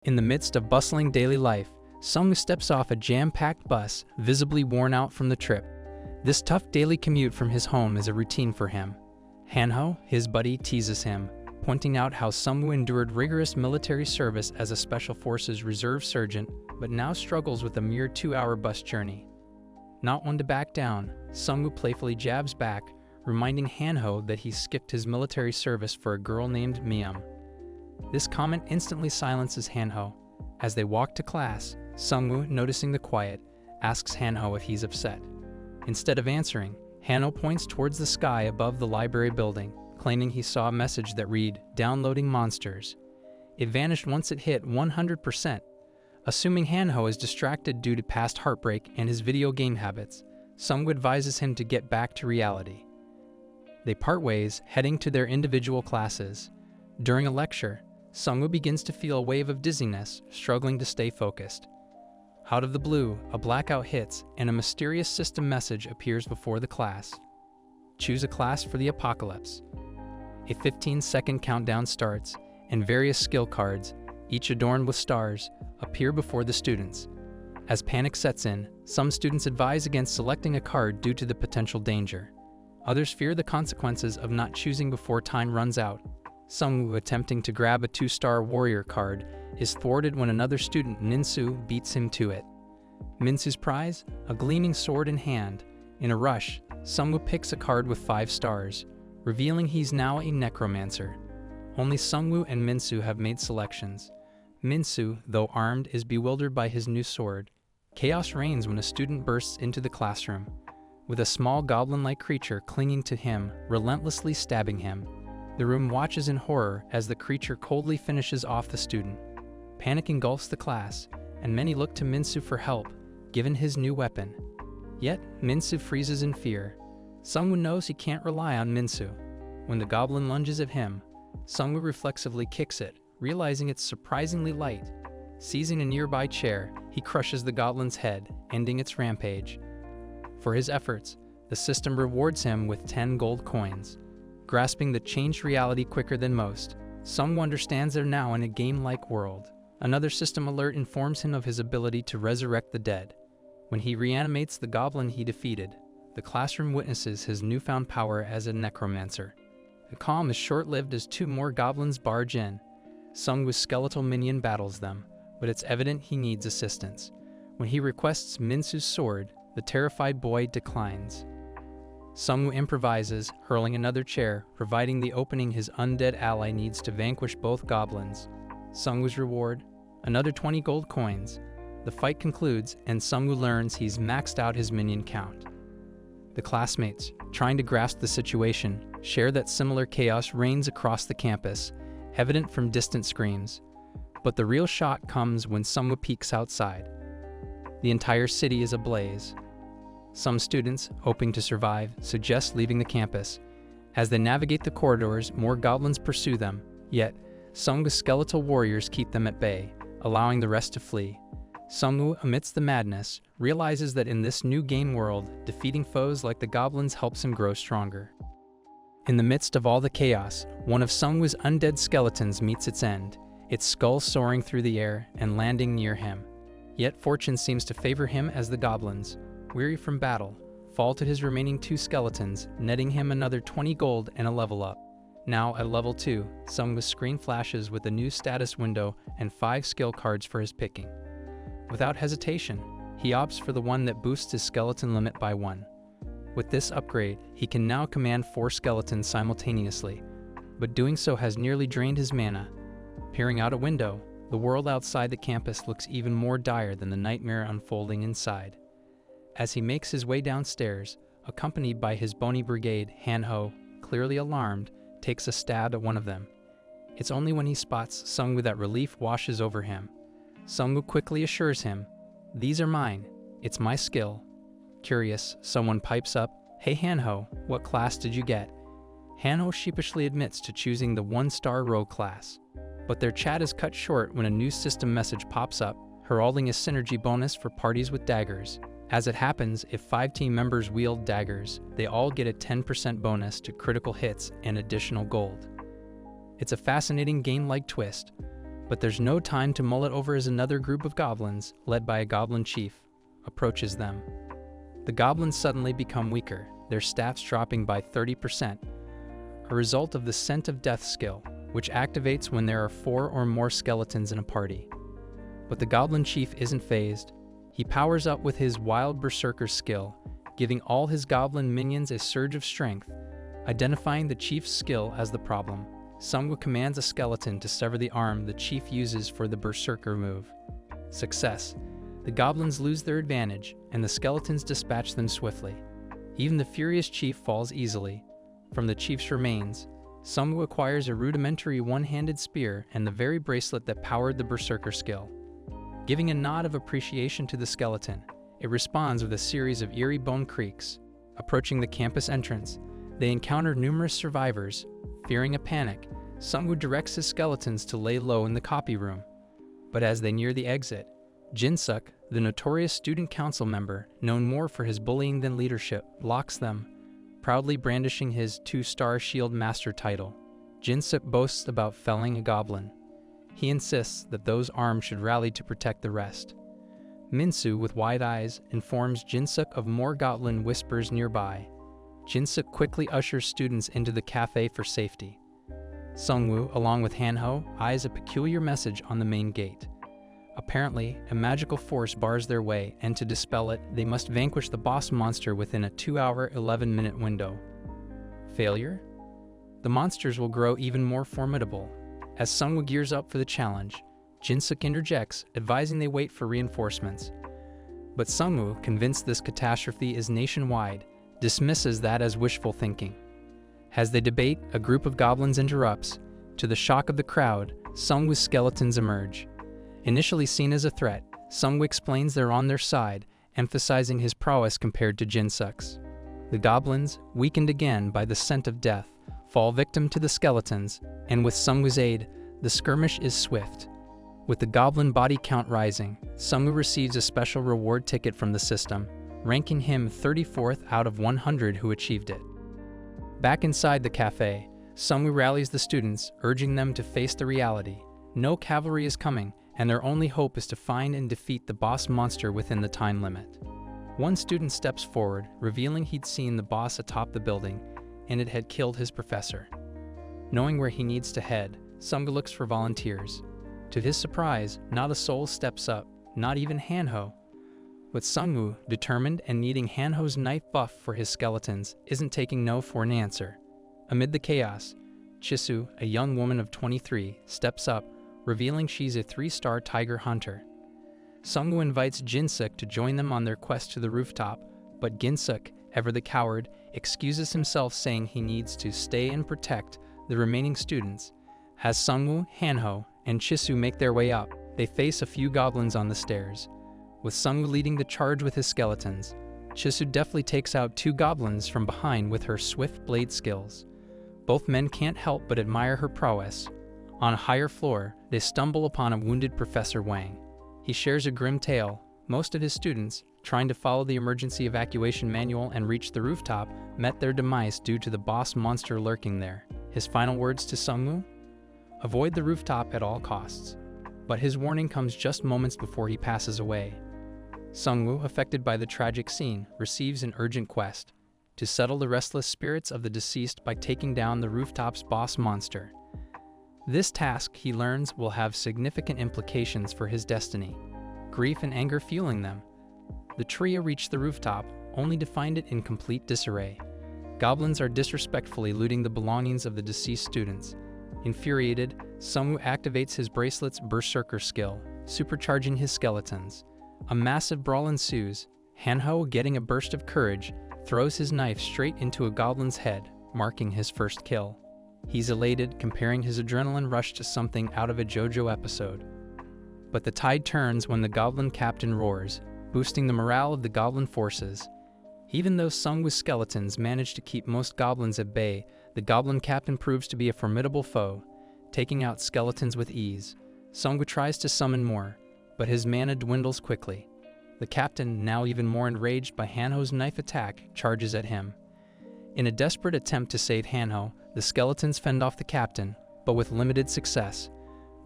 In the midst of bustling daily life, Seongwu steps off a jam-packed bus, visibly worn out from the trip. This tough daily commute from his home is a routine for him. Hanho, his buddy, teases him, pointing out how Seongwu endured rigorous military service as a Special Forces Reserve sergeant, but now struggles with a mere 2-hour bus journey. Not one to back down, Seongwu playfully jabs back, reminding Hanho that he skipped his military service for a girl named Miam. This comment instantly silences Hanho. As they walk to class, Seongwu, noticing the quiet, asks Hanho if he's upset. Instead of answering, Hanho points towards the sky above the library building, claiming he saw a message that read, "Downloading monsters." It vanished once it hit 100%. Assuming Hanho is distracted due to past heartbreak and his video game habits, Seongwu advises him to get back to reality. They part ways, heading to their individual classes. During a lecture, Seongwu begins to feel a wave of dizziness, struggling to stay focused. Out of the blue, a blackout hits, and a mysterious system message appears before the class. Choose a class for the apocalypse. A 15-second countdown starts, and various skill cards, each adorned with stars, appear before the students. As panic sets in, some students advise against selecting a card due to the potential danger. Others fear the consequences of not choosing before time runs out. Seongwu, attempting to grab a 2-star warrior card, is thwarted when another student, Minsu, beats him to it. Minsu's prize? A gleaming sword in hand. In a rush, Seongwu picks a card with 5 stars, revealing he's now a necromancer. Only Seongwu and Minsu have made selections. Minsu, though armed, is bewildered by his new sword. Chaos reigns when a student bursts into the classroom, with a small goblin-like creature clinging to him, relentlessly stabbing him. The room watches in horror as the creature coldly finishes off the student. Panic engulfs the class, and many look to Minsu for help, given his new weapon. Yet, Minsu freezes in fear. Seongwu knows he can't rely on Minsu. When the goblin lunges at him, Seongwu reflexively kicks it, realizing it's surprisingly light. Seizing a nearby chair, he crushes the goblin's head, ending its rampage. For his efforts, the system rewards him with 10 gold coins. Grasping the changed reality quicker than most, Seongwu understands they're now in a game-like world. Another system alert informs him of his ability to resurrect the dead. When he reanimates the goblin he defeated, the classroom witnesses his newfound power as a necromancer. The calm is short-lived as 2 more goblins barge in. Seongwu's skeletal minion battles them, but it's evident he needs assistance. When he requests Minsu's sword, the terrified boy declines. Seongwu improvises, hurling another chair, providing the opening his undead ally needs to vanquish both goblins. Seongwu's reward? Another 20 gold coins. The fight concludes, and Seongwu learns he's maxed out his minion count. The classmates, trying to grasp the situation, share that similar chaos reigns across the campus, evident from distant screams. But the real shock comes when Seongwu peeks outside. The entire city is ablaze. Some students, hoping to survive, suggest leaving the campus. As they navigate the corridors, more goblins pursue them, yet Seongwu's skeletal warriors keep them at bay, allowing the rest to flee. Seongwu, amidst the madness, realizes that in this new game world, defeating foes like the goblins helps him grow stronger. In the midst of all the chaos, one of Seongwu's undead skeletons meets its end, its skull soaring through the air and landing near him. Yet fortune seems to favor him as the goblins, weary from battle, fall to his remaining 2 skeletons, netting him another 20 gold and a level up. Now at level 2, Seongwu's screen flashes with a new status window and 5 skill cards for his picking. Without hesitation, he opts for the one that boosts his skeleton limit by 1. With this upgrade, he can now command 4 skeletons simultaneously, but doing so has nearly drained his mana. Peering out a window, the world outside the campus looks even more dire than the nightmare unfolding inside. As he makes his way downstairs, accompanied by his bony brigade, Hanho, clearly alarmed, takes a stab at one of them. It's only when he spots Seongwu that relief washes over him. Seongwu quickly assures him, "These are mine. It's my skill." Curious, someone pipes up, "Hey Hanho, what class did you get?" Hanho sheepishly admits to choosing the 1-star rogue class. But their chat is cut short when a new system message pops up, heralding a synergy bonus for parties with daggers. As it happens, if 5 team members wield daggers, they all get a 10% bonus to critical hits and additional gold. It's a fascinating game-like twist. But there's no time to mull it over as another group of goblins, led by a goblin chief, approaches them. The goblins suddenly become weaker, their staffs dropping by 30%, a result of the Scent of Death skill, which activates when there are 4 or more skeletons in a party. But the goblin chief isn't phased. He powers up with his Wild Berserker skill, giving all his goblin minions a surge of strength. Identifying the chief's skill as the problem, Seongwu commands a skeleton to sever the arm the chief uses for the Berserker move. Success. The goblins lose their advantage, and the skeletons dispatch them swiftly. Even the furious chief falls easily. From the chief's remains, Seongwu acquires a rudimentary one-handed spear and the very bracelet that powered the Berserker skill. Giving a nod of appreciation to the skeleton, it responds with a series of eerie bone creaks. Approaching the campus entrance, they encounter numerous survivors. Fearing a panic, Seongwu directs his skeletons to lay low in the copy room. But as they near the exit, Jin-suk, the notorious student council member, known more for his bullying than leadership, blocks them, proudly brandishing his 2-star Shield Master title. Jin-suk boasts about felling a goblin. He insists that those armed should rally to protect the rest. Minsu, with wide eyes, informs Jin-suk of more goblin whispers nearby. Jin-suk quickly ushers students into the cafe for safety. Seongwu, along with Hanho, eyes a peculiar message on the main gate. Apparently, a magical force bars their way, and to dispel it, they must vanquish the boss monster within a 2-hour, 11-minute window. Failure? The monsters will grow even more formidable. As Seongwu gears up for the challenge, Jin-suk interjects, advising they wait for reinforcements. But Seongwu, convinced this catastrophe is nationwide, dismisses that as wishful thinking. As they debate, a group of goblins interrupts. To the shock of the crowd, Seongwu's skeletons emerge. Initially seen as a threat, Seongwu explains they're on their side, emphasizing his prowess compared to Jin-suk's. The goblins, weakened again by the Scent of Death, fall victim to the skeletons, and with Seongwu's aid, the skirmish is swift. With the goblin body count rising, Seongwu receives a special reward ticket from the system, ranking him 34th out of 100 who achieved it. Back inside the cafe, Seongwu rallies the students, urging them to face the reality. No cavalry is coming, and their only hope is to find and defeat the boss monster within the time limit. One student steps forward, revealing he'd seen the boss atop the building, and it had killed his professor. Knowing where he needs to head, Seongwu looks for volunteers. To his surprise, not a soul steps up, not even Hanho. But Seongwu, determined and needing Hanho's knife buff for his skeletons, isn't taking no for an answer. Amid the chaos, Chisu, a young woman of 23, steps up, revealing she's a 3-star tiger hunter. Seongwu invites Jin-suk to join them on their quest to the rooftop, but Jin-suk, ever the coward, excuses himself, saying he needs to stay and protect the remaining students. As Seongwu, Hanho, and Chisu make their way up, they face a few goblins on the stairs. With Seongwu leading the charge with his skeletons, Chisu deftly takes out 2 goblins from behind with her swift blade skills. Both men can't help but admire her prowess. On a higher floor, they stumble upon a wounded Professor Wang. He shares a grim tale. Most of his students, trying to follow the emergency evacuation manual and reach the rooftop, met their demise due to the boss monster lurking there. His final words to Seongwu? Avoid the rooftop at all costs. But his warning comes just moments before he passes away. Seongwu, affected by the tragic scene, receives an urgent quest to settle the restless spirits of the deceased by taking down the rooftop's boss monster. This task, he learns, will have significant implications for his destiny, grief and anger fueling them. The trio reach the rooftop, only to find it in complete disarray. Goblins are disrespectfully looting the belongings of the deceased students. Infuriated, Seongwu activates his bracelet's Berserker skill, supercharging his skeletons. A massive brawl ensues. Hanho, getting a burst of courage, throws his knife straight into a goblin's head, marking his first kill. He's elated, comparing his adrenaline rush to something out of a JoJo episode. But the tide turns when the goblin captain roars, boosting the morale of the goblin forces. Even though Seongwu's skeletons manage to keep most goblins at bay, the goblin captain proves to be a formidable foe, taking out skeletons with ease. Seongwu tries to summon more, but his mana dwindles quickly. The captain, now even more enraged by Hanho's knife attack, charges at him. In a desperate attempt to save Hanho, the skeletons fend off the captain, but with limited success.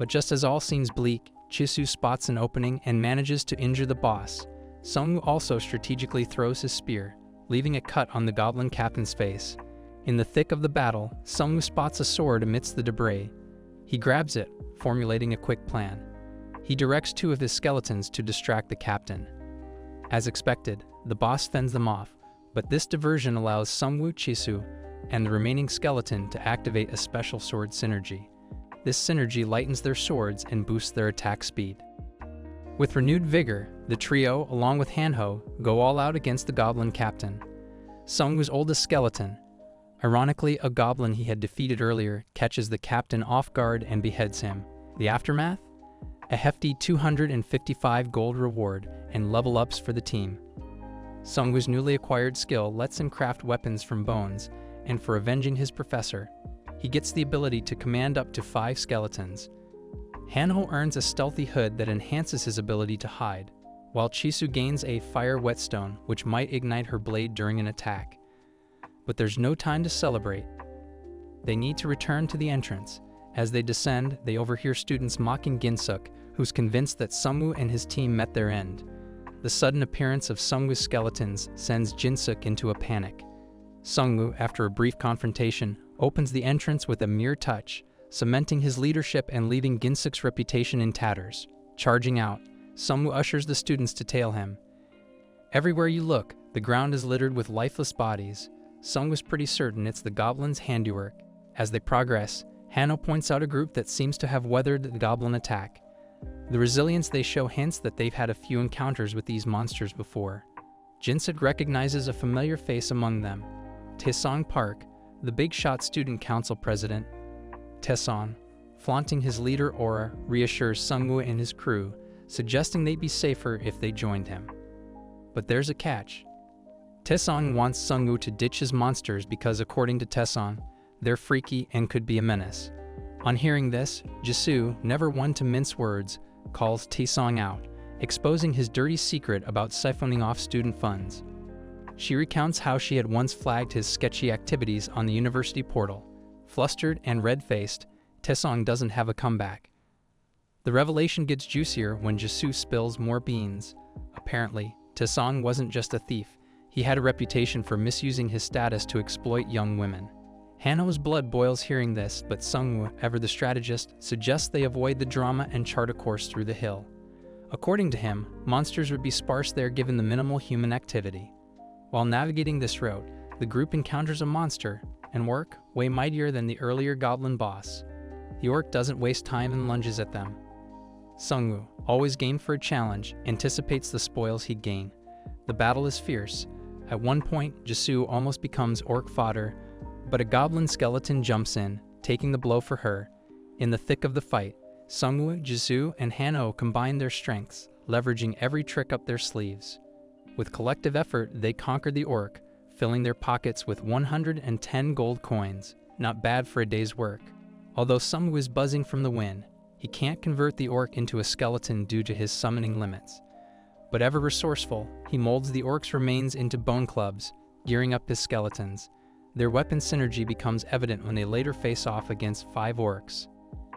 But just as all seems bleak, Chisu spots an opening and manages to injure the boss. Seongwu also strategically throws his spear, leaving a cut on the goblin captain's face. In the thick of the battle, Seongwu spots a sword amidst the debris. He grabs it, formulating a quick plan. He directs 2 of his skeletons to distract the captain. As expected, the boss fends them off, but this diversion allows Seongwu, Chisu, and the remaining skeleton to activate a special sword synergy. This synergy lightens their swords and boosts their attack speed. With renewed vigor, the trio, along with Hanho, go all out against the goblin captain. Seongwu's oldest skeleton, ironically a goblin he had defeated earlier, catches the captain off guard and beheads him. The aftermath? A hefty 255 gold reward and level ups for the team. Seongwu's newly acquired skill lets him craft weapons from bones, and for avenging his professor, he gets the ability to command up to 5 skeletons. Hanho earns a stealthy hood that enhances his ability to hide, while Chisu gains a fire whetstone which might ignite her blade during an attack. But there's no time to celebrate. They need to return to the entrance. As they descend, they overhear students mocking Ginsuk, who's convinced that Seongwu and his team met their end. The sudden appearance of Seongwu's skeletons sends Ginsuk into a panic. Seongwu, after a brief confrontation, opens the entrance with a mere touch, cementing his leadership and leaving Ginsuk's reputation in tatters. Charging out, Seongwu ushers the students to tail him. Everywhere you look, the ground is littered with lifeless bodies. Seongwu's pretty certain it's the goblin's handiwork. As they progress, Hanho points out a group that seems to have weathered the goblin attack. The resilience they show hints that they've had a few encounters with these monsters before. Ginsuk recognizes a familiar face among them. Taesong Park, the big shot student council president. Taesong, flaunting his leader aura, reassures Seongwu and his crew, suggesting they'd be safer if they joined him. But there's a catch. Taesong wants Seongwu to ditch his monsters because, according to Taesong, they're freaky and could be a menace. On hearing this, Jisoo, never one to mince words, calls Taesong out, exposing his dirty secret about siphoning off student funds. She recounts how she had once flagged his sketchy activities on the university portal. Flustered and red-faced, Taesong doesn't have a comeback. The revelation gets juicier when Jisoo spills more beans. Apparently, Taesong wasn't just a thief, he had a reputation for misusing his status to exploit young women. Hanho's blood boils hearing this, but Seongwu, ever the strategist, suggests they avoid the drama and chart a course through the hill. According to him, monsters would be sparse there given the minimal human activity. While navigating this route, the group encounters a monster, and orc, way mightier than the earlier goblin boss. The orc doesn't waste time and lunges at them. Seongwu, always game for a challenge, anticipates the spoils he'd gain. The battle is fierce. At one point, Jisoo almost becomes orc fodder, but a goblin skeleton jumps in, taking the blow for her. In the thick of the fight, Seongwu, Jisoo, and Hanho combine their strengths, leveraging every trick up their sleeves. With collective effort, they conquer the orc, filling their pockets with 110 gold coins. Not bad for a day's work. Although Seongwu is buzzing from the win, he can't convert the orc into a skeleton due to his summoning limits. But ever resourceful, he molds the orc's remains into bone clubs, gearing up his skeletons. Their weapon synergy becomes evident when they later face off against 5 orcs.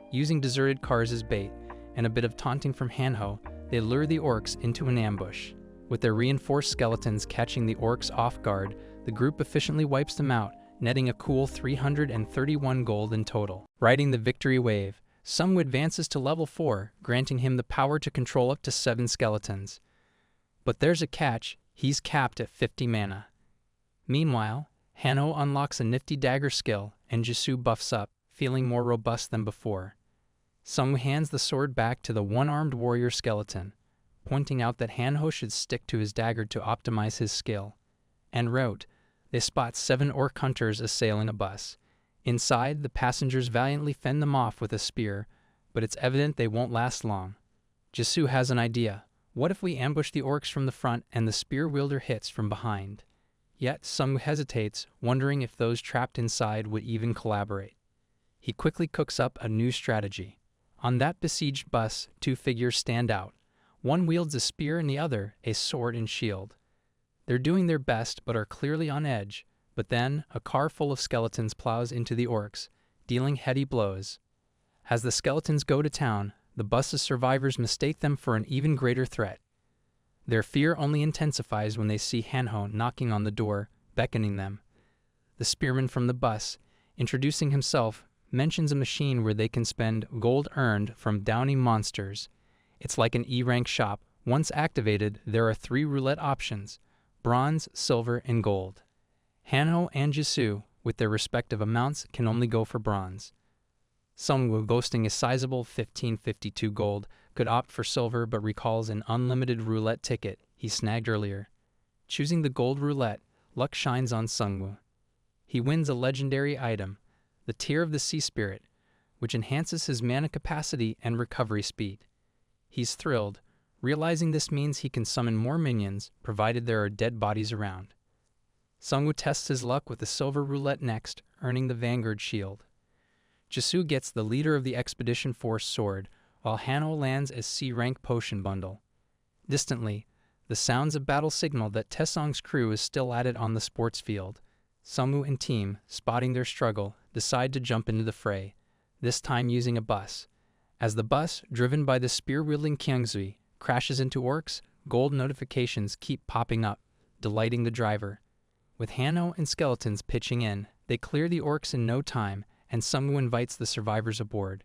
Using deserted cars as bait, and a bit of taunting from Hanho, they lure the orcs into an ambush. With their reinforced skeletons catching the orcs off guard, the group efficiently wipes them out, netting a cool 331 gold in total. Riding the victory wave, Seongwu advances to level 4, granting him the power to control up to 7 skeletons. But there's a catch, he's capped at 50 mana. Meanwhile, Hanho unlocks a nifty dagger skill, and Jisoo buffs up, feeling more robust than before. Seongwu hands the sword back to the one-armed warrior skeleton, pointing out that Hanho should stick to his dagger to optimize his skill. En route, they spot 7 orc hunters assailing a bus. Inside, the passengers valiantly fend them off with a spear, but it's evident they won't last long. Jisoo has an idea. What if we ambush the orcs from the front and the spear wielder hits from behind? Yet Seongwu hesitates, wondering if those trapped inside would even collaborate. He quickly cooks up a new strategy. On that besieged bus, 2 figures stand out. One wields a spear and the other a sword and shield. They're doing their best but are clearly on edge, but then a car full of skeletons plows into the orcs, dealing heady blows. As the skeletons go to town, the bus's survivors mistake them for an even greater threat. Their fear only intensifies when they see Hanho knocking on the door, beckoning them. The spearman from the bus, introducing himself, mentions a machine where they can spend gold earned from downing monsters. It's like an E-rank shop. Once activated, there are 3 roulette options: bronze, silver, and gold. Hanho and Jisoo, with their respective amounts, can only go for bronze. Seongwu, boasting a sizable 1552 gold, could opt for silver but recalls an unlimited roulette ticket he snagged earlier. Choosing the gold roulette, luck shines on Seongwu. He wins a legendary item, the Tear of the Sea Spirit, which enhances his mana capacity and recovery speed. He's thrilled, realizing this means he can summon more minions, provided there are dead bodies around. Seongwu tests his luck with the silver roulette next, earning the Vanguard shield. Jisoo gets the Leader of the Expedition Force sword, while Hanho lands a C-rank potion bundle. Distantly, the sounds of battle signal that Taesong's crew is still at it on the sports field. Seongwu and team, spotting their struggle, decide to jump into the fray, this time using a bus. As the bus, driven by the spear-wielding Kyungzui, crashes into orcs, gold notifications keep popping up, delighting the driver. With Hanho and skeletons pitching in, they clear the orcs in no time, and Seongwu invites the survivors aboard.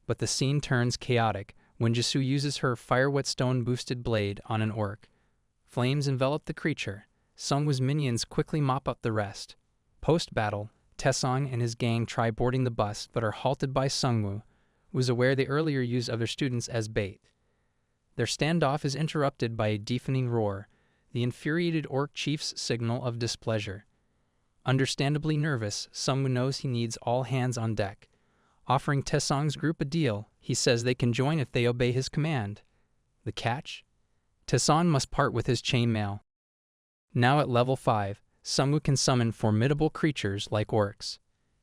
But the scene turns chaotic when Jisoo uses her fire whetstone boosted blade on an orc. Flames envelop the creature. Seongwu's minions quickly mop up the rest. Post-battle, Taesong and his gang try boarding the bus but are halted by Seongwu, who is aware they earlier used other students as bait. Their standoff is interrupted by a deafening roar, the infuriated orc chief's signal of displeasure. Understandably nervous, Seongwu knows he needs all hands on deck. Offering Taesong's group a deal, he says they can join if they obey his command. The catch? Taesong must part with his chainmail. Now at level 5, Seongwu can summon formidable creatures like orcs.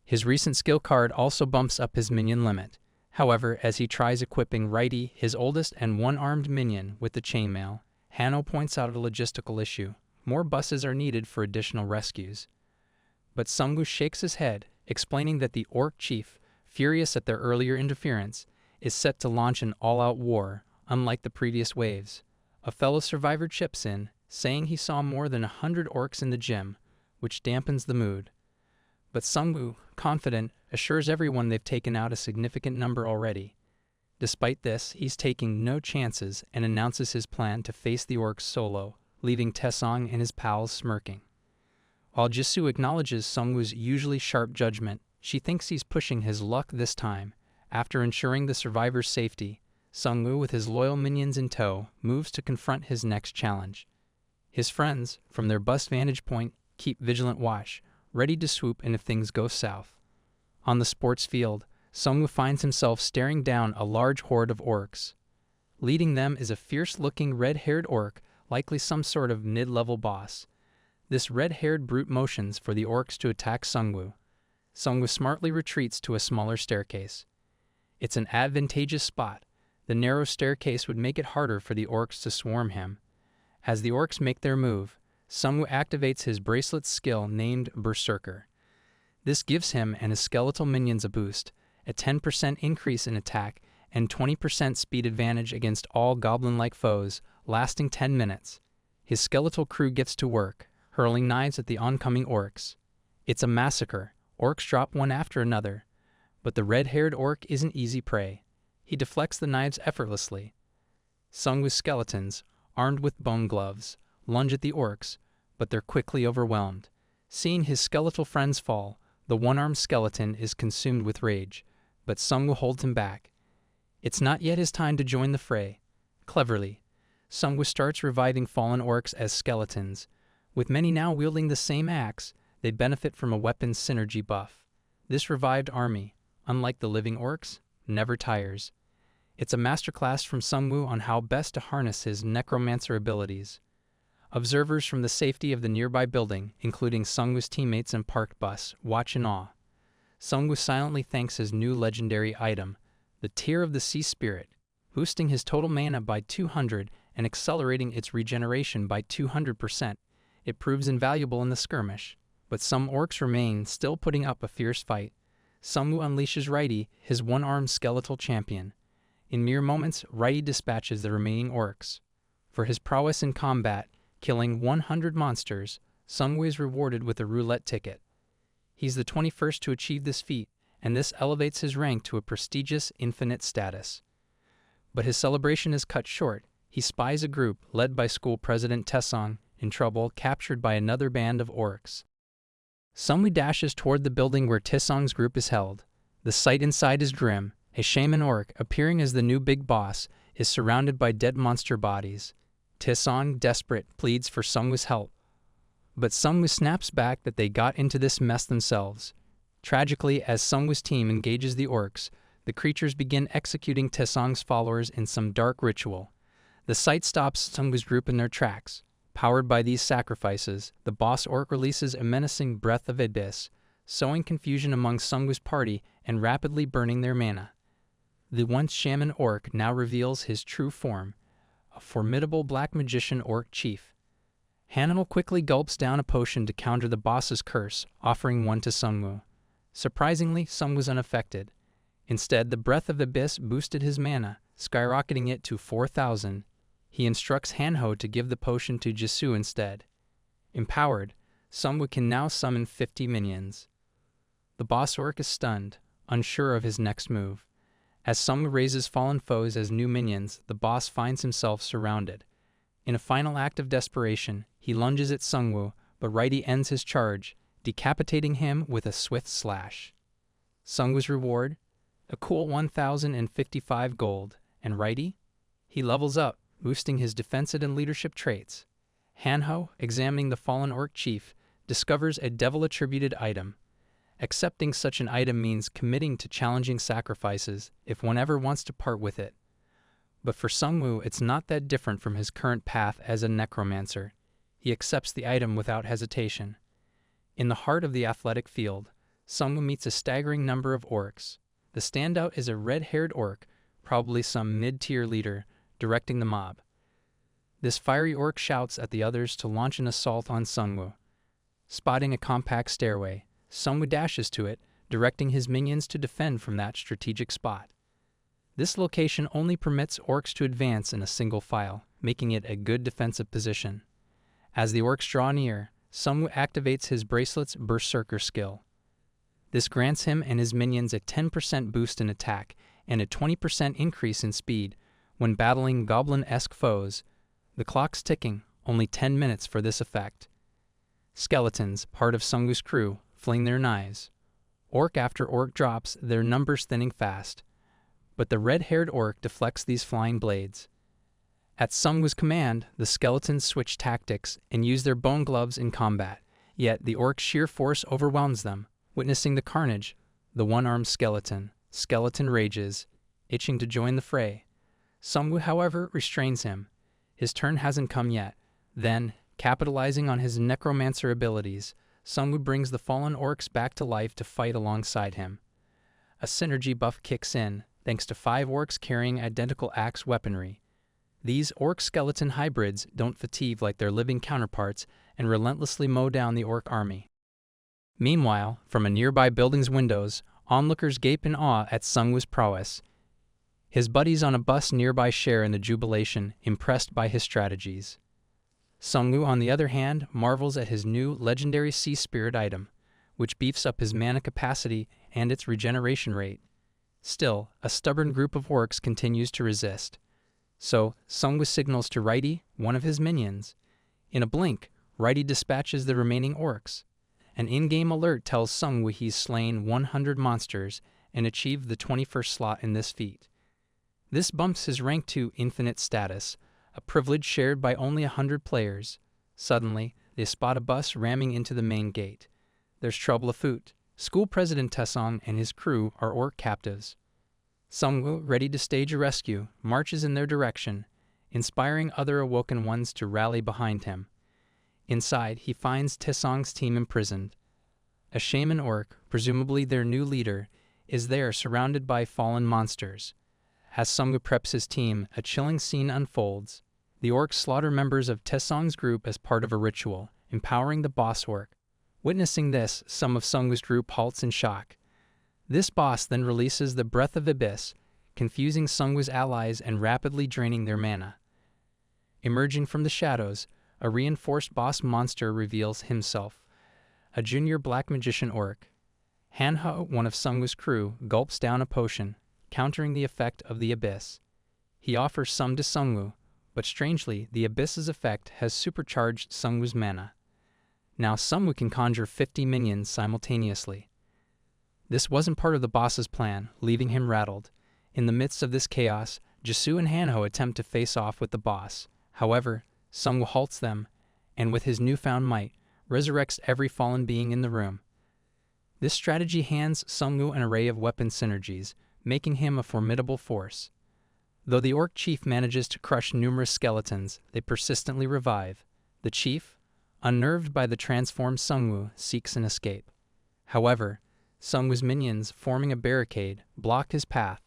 His recent skill card also bumps up his minion limit. However, as he tries equipping Righty, his oldest and one-armed minion, with the chainmail, Hanho points out a logistical issue. More buses are needed for additional rescues. But Seongwu shakes his head, explaining that the orc chief, furious at their earlier interference, is set to launch an all-out war, unlike the previous waves. A fellow survivor chips in, saying he saw more than 100 orcs in the gym, which dampens the mood. But Seongwu, confident, assures everyone they've taken out a significant number already. Despite this, he's taking no chances and announces his plan to face the orcs solo, leaving Taesong and his pals smirking. While Jisoo acknowledges Seongwu's usually sharp judgment, she thinks he's pushing his luck this time. After ensuring the survivors' safety, Seongwu, with his loyal minions in tow, moves to confront his next challenge. His friends, from their bus vantage point, keep vigilant watch, ready to swoop in if things go south. On the sports field, Seongwu finds himself staring down a large horde of orcs. Leading them is a fierce-looking red-haired orc, likely some sort of mid-level boss. This red-haired brute motions for the orcs to attack Seongwu. Seongwu smartly retreats to a smaller staircase. It's an advantageous spot. The narrow staircase would make it harder for the orcs to swarm him. As the orcs make their move, Seongwu activates his bracelet skill named Berserker. This gives him and his skeletal minions a boost, a 10% increase in attack, and 20% speed advantage against all goblin-like foes, lasting 10 minutes. His skeletal crew gets to work, hurling knives at the oncoming orcs. It's a massacre. Orcs drop one after another. But the red-haired orc isn't easy prey. He deflects the knives effortlessly. Seongwu's skeletons, armed with bone gloves, lunge at the orcs, but they're quickly overwhelmed. Seeing his skeletal friends fall, the one-armed skeleton is consumed with rage, but Seongwu holds him back. It's not yet his time to join the fray. Cleverly, Seongwu starts reviving fallen orcs as skeletons. With many now wielding the same axe, they benefit from a weapons synergy buff. This revived army, unlike the living orcs, never tires. It's a masterclass from Seongwu on how best to harness his necromancer abilities. Observers from the safety of the nearby building, including Seongwu's teammates and parked bus, watch in awe. Seongwu silently thanks his new legendary item, the Tear of the Sea Spirit, boosting his total mana by 200 and accelerating its regeneration by 200%. It proves invaluable in the skirmish, but some orcs remain, still putting up a fierce fight. Seongwu unleashes Righty, his one-armed skeletal champion. In mere moments, Righty dispatches the remaining orcs. For his prowess in combat, killing 100 monsters, Seongwu is rewarded with a roulette ticket. He's the 21st to achieve this feat, and this elevates his rank to a prestigious infinite status. But his celebration is cut short. He spies a group, led by school president Taesong, in trouble, captured by another band of orcs. Seongwu dashes toward the building where Taesong's group is held. The sight inside is grim. A shaman orc, appearing as the new big boss, is surrounded by dead monster bodies. Taesong, desperate, pleads for Seongwu's help. But Seongwu snaps back that they got into this mess themselves. Tragically, as Seongwu's team engages the orcs, the creatures begin executing Taesong's followers in some dark ritual. The sight stops Seongwu's group in their tracks. Powered by these sacrifices, the boss orc releases a menacing breath of abyss, sowing confusion among Seongwu's party and rapidly burning their mana. The once shaman orc now reveals his true form, a formidable black magician orc chief. Hannibal quickly gulps down a potion to counter the boss's curse, offering one to Seongwu. Surprisingly, Seongwu's unaffected. Instead, the breath of abyss boosted his mana, skyrocketing it to 4,000. He instructs Hanho to give the potion to Jisoo instead. Empowered, Seongwu can now summon 50 minions. The boss orc is stunned, unsure of his next move. As Seongwu raises fallen foes as new minions, the boss finds himself surrounded. In a final act of desperation, he lunges at Seongwu, but Righty ends his charge, decapitating him with a swift slash. Seongwu's reward? A cool 1,055 gold, and Righty? He levels up, boosting his defensive and leadership traits. Hanho, examining the fallen orc chief, discovers a devil-attributed item. Accepting such an item means committing to challenging sacrifices if one ever wants to part with it. But for Seongwu, it's not that different from his current path as a necromancer. He accepts the item without hesitation. In the heart of the athletic field, Seongwu meets a staggering number of orcs. The standout is a red-haired orc, probably some mid-tier leader, directing the mob. This fiery orc shouts at the others to launch an assault on Seongwu. Spotting a compact stairway, Seongwu dashes to it, directing his minions to defend from that strategic spot. This location only permits orcs to advance in a single file, making it a good defensive position. As the orcs draw near, Seongwu activates his bracelet's Berserker skill. This grants him and his minions a 10% boost in attack and a 20% increase in speed when battling goblin-esque foes. The clock's ticking, only 10 minutes for this effect. Skeletons, part of Seongwu's crew, fling their knives. Orc after orc drops, their numbers thinning fast. But the red-haired orc deflects these flying blades. At Seongwu's command, the skeletons switch tactics and use their bone gloves in combat, yet the orc's sheer force overwhelms them. Witnessing the carnage, the one-armed skeleton rages, itching to join the fray. Seongwu, however, restrains him. His turn hasn't come yet. Then, capitalizing on his necromancer abilities, Seongwu brings the fallen orcs back to life to fight alongside him. A synergy buff kicks in, thanks to 5 orcs carrying identical axe weaponry. These orc-skeleton hybrids don't fatigue like their living counterparts and relentlessly mow down the orc army. Meanwhile, from a nearby building's windows, onlookers gape in awe at Seongwu's prowess. His buddies on a bus nearby share in the jubilation, impressed by his strategies. Seongwu, on the other hand, marvels at his new legendary sea spirit item, which beefs up his mana capacity and its regeneration rate. Still, a stubborn group of orcs continues to resist. So, Seongwu signals to Righty, one of his minions. In a blink, Righty dispatches the remaining orcs. An in-game alert tells Seongwu he's slain 100 monsters and achieved the 21st slot in this feat. This bumps his rank to infinite status, a privilege shared by only 100 players. Suddenly, they spot a bus ramming into the main gate. There's trouble afoot. School President Taesong and his crew are orc captives. Seongwu, ready to stage a rescue, marches in their direction, inspiring other awoken ones to rally behind him. Inside, he finds Taesong's team imprisoned. A shaman orc, presumably their new leader, is there surrounded by fallen monsters. As Seongwu preps his team, a chilling scene unfolds. The orcs slaughter members of Taesong's group as part of a ritual, empowering the boss orc. Witnessing this, some of Seongwu's group halts in shock. This boss then releases the Breath of Abyss, confusing Seongwoo's allies and rapidly draining their mana. Emerging from the shadows, a reinforced boss monster reveals himself, a junior black magician orc. Manhwa, one of Seongwoo's crew, gulps down a potion, countering the effect of the Abyss. He offers some to Seongwoo, but strangely, the Abyss's effect has supercharged Seongwoo's mana. Now Seongwoo can conjure 50 minions simultaneously. This wasn't part of the boss's plan, leaving him rattled. In the midst of this chaos, Jisoo and Manhwa attempt to face off with the boss. However, Seongwoo halts them, and with his newfound might, resurrects every fallen being in the room. This strategy hands Seongwoo an array of weapon synergies, making him a formidable force. Though the orc chief manages to crush numerous skeletons, they persistently revive. The chief, unnerved by the transformed Seongwoo, seeks an escape. However, Seongwoo's minions, forming a barricade, block his path.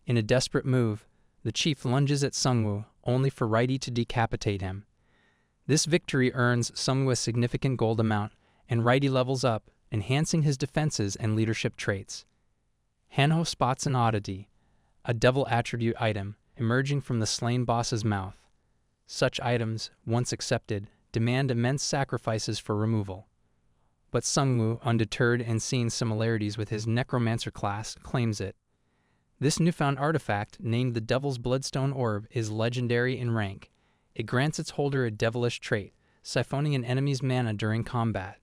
In a desperate move, the chief lunges at Seongwoo, only for Righty to decapitate him. This victory earns Seongwoo a significant gold amount, and Righty levels up, enhancing his defenses and leadership traits. Manhwa spots an oddity, a devil attribute item, emerging from the slain boss's mouth. Such items, once accepted, demand immense sacrifices for removal. But Seongwoo, undeterred and seeing similarities with his Necromancer class, claims it. This newfound artifact, named the Devil's Bloodstone Orb, is legendary in rank. It grants its holder a devilish trait, siphoning an enemy's mana during combat.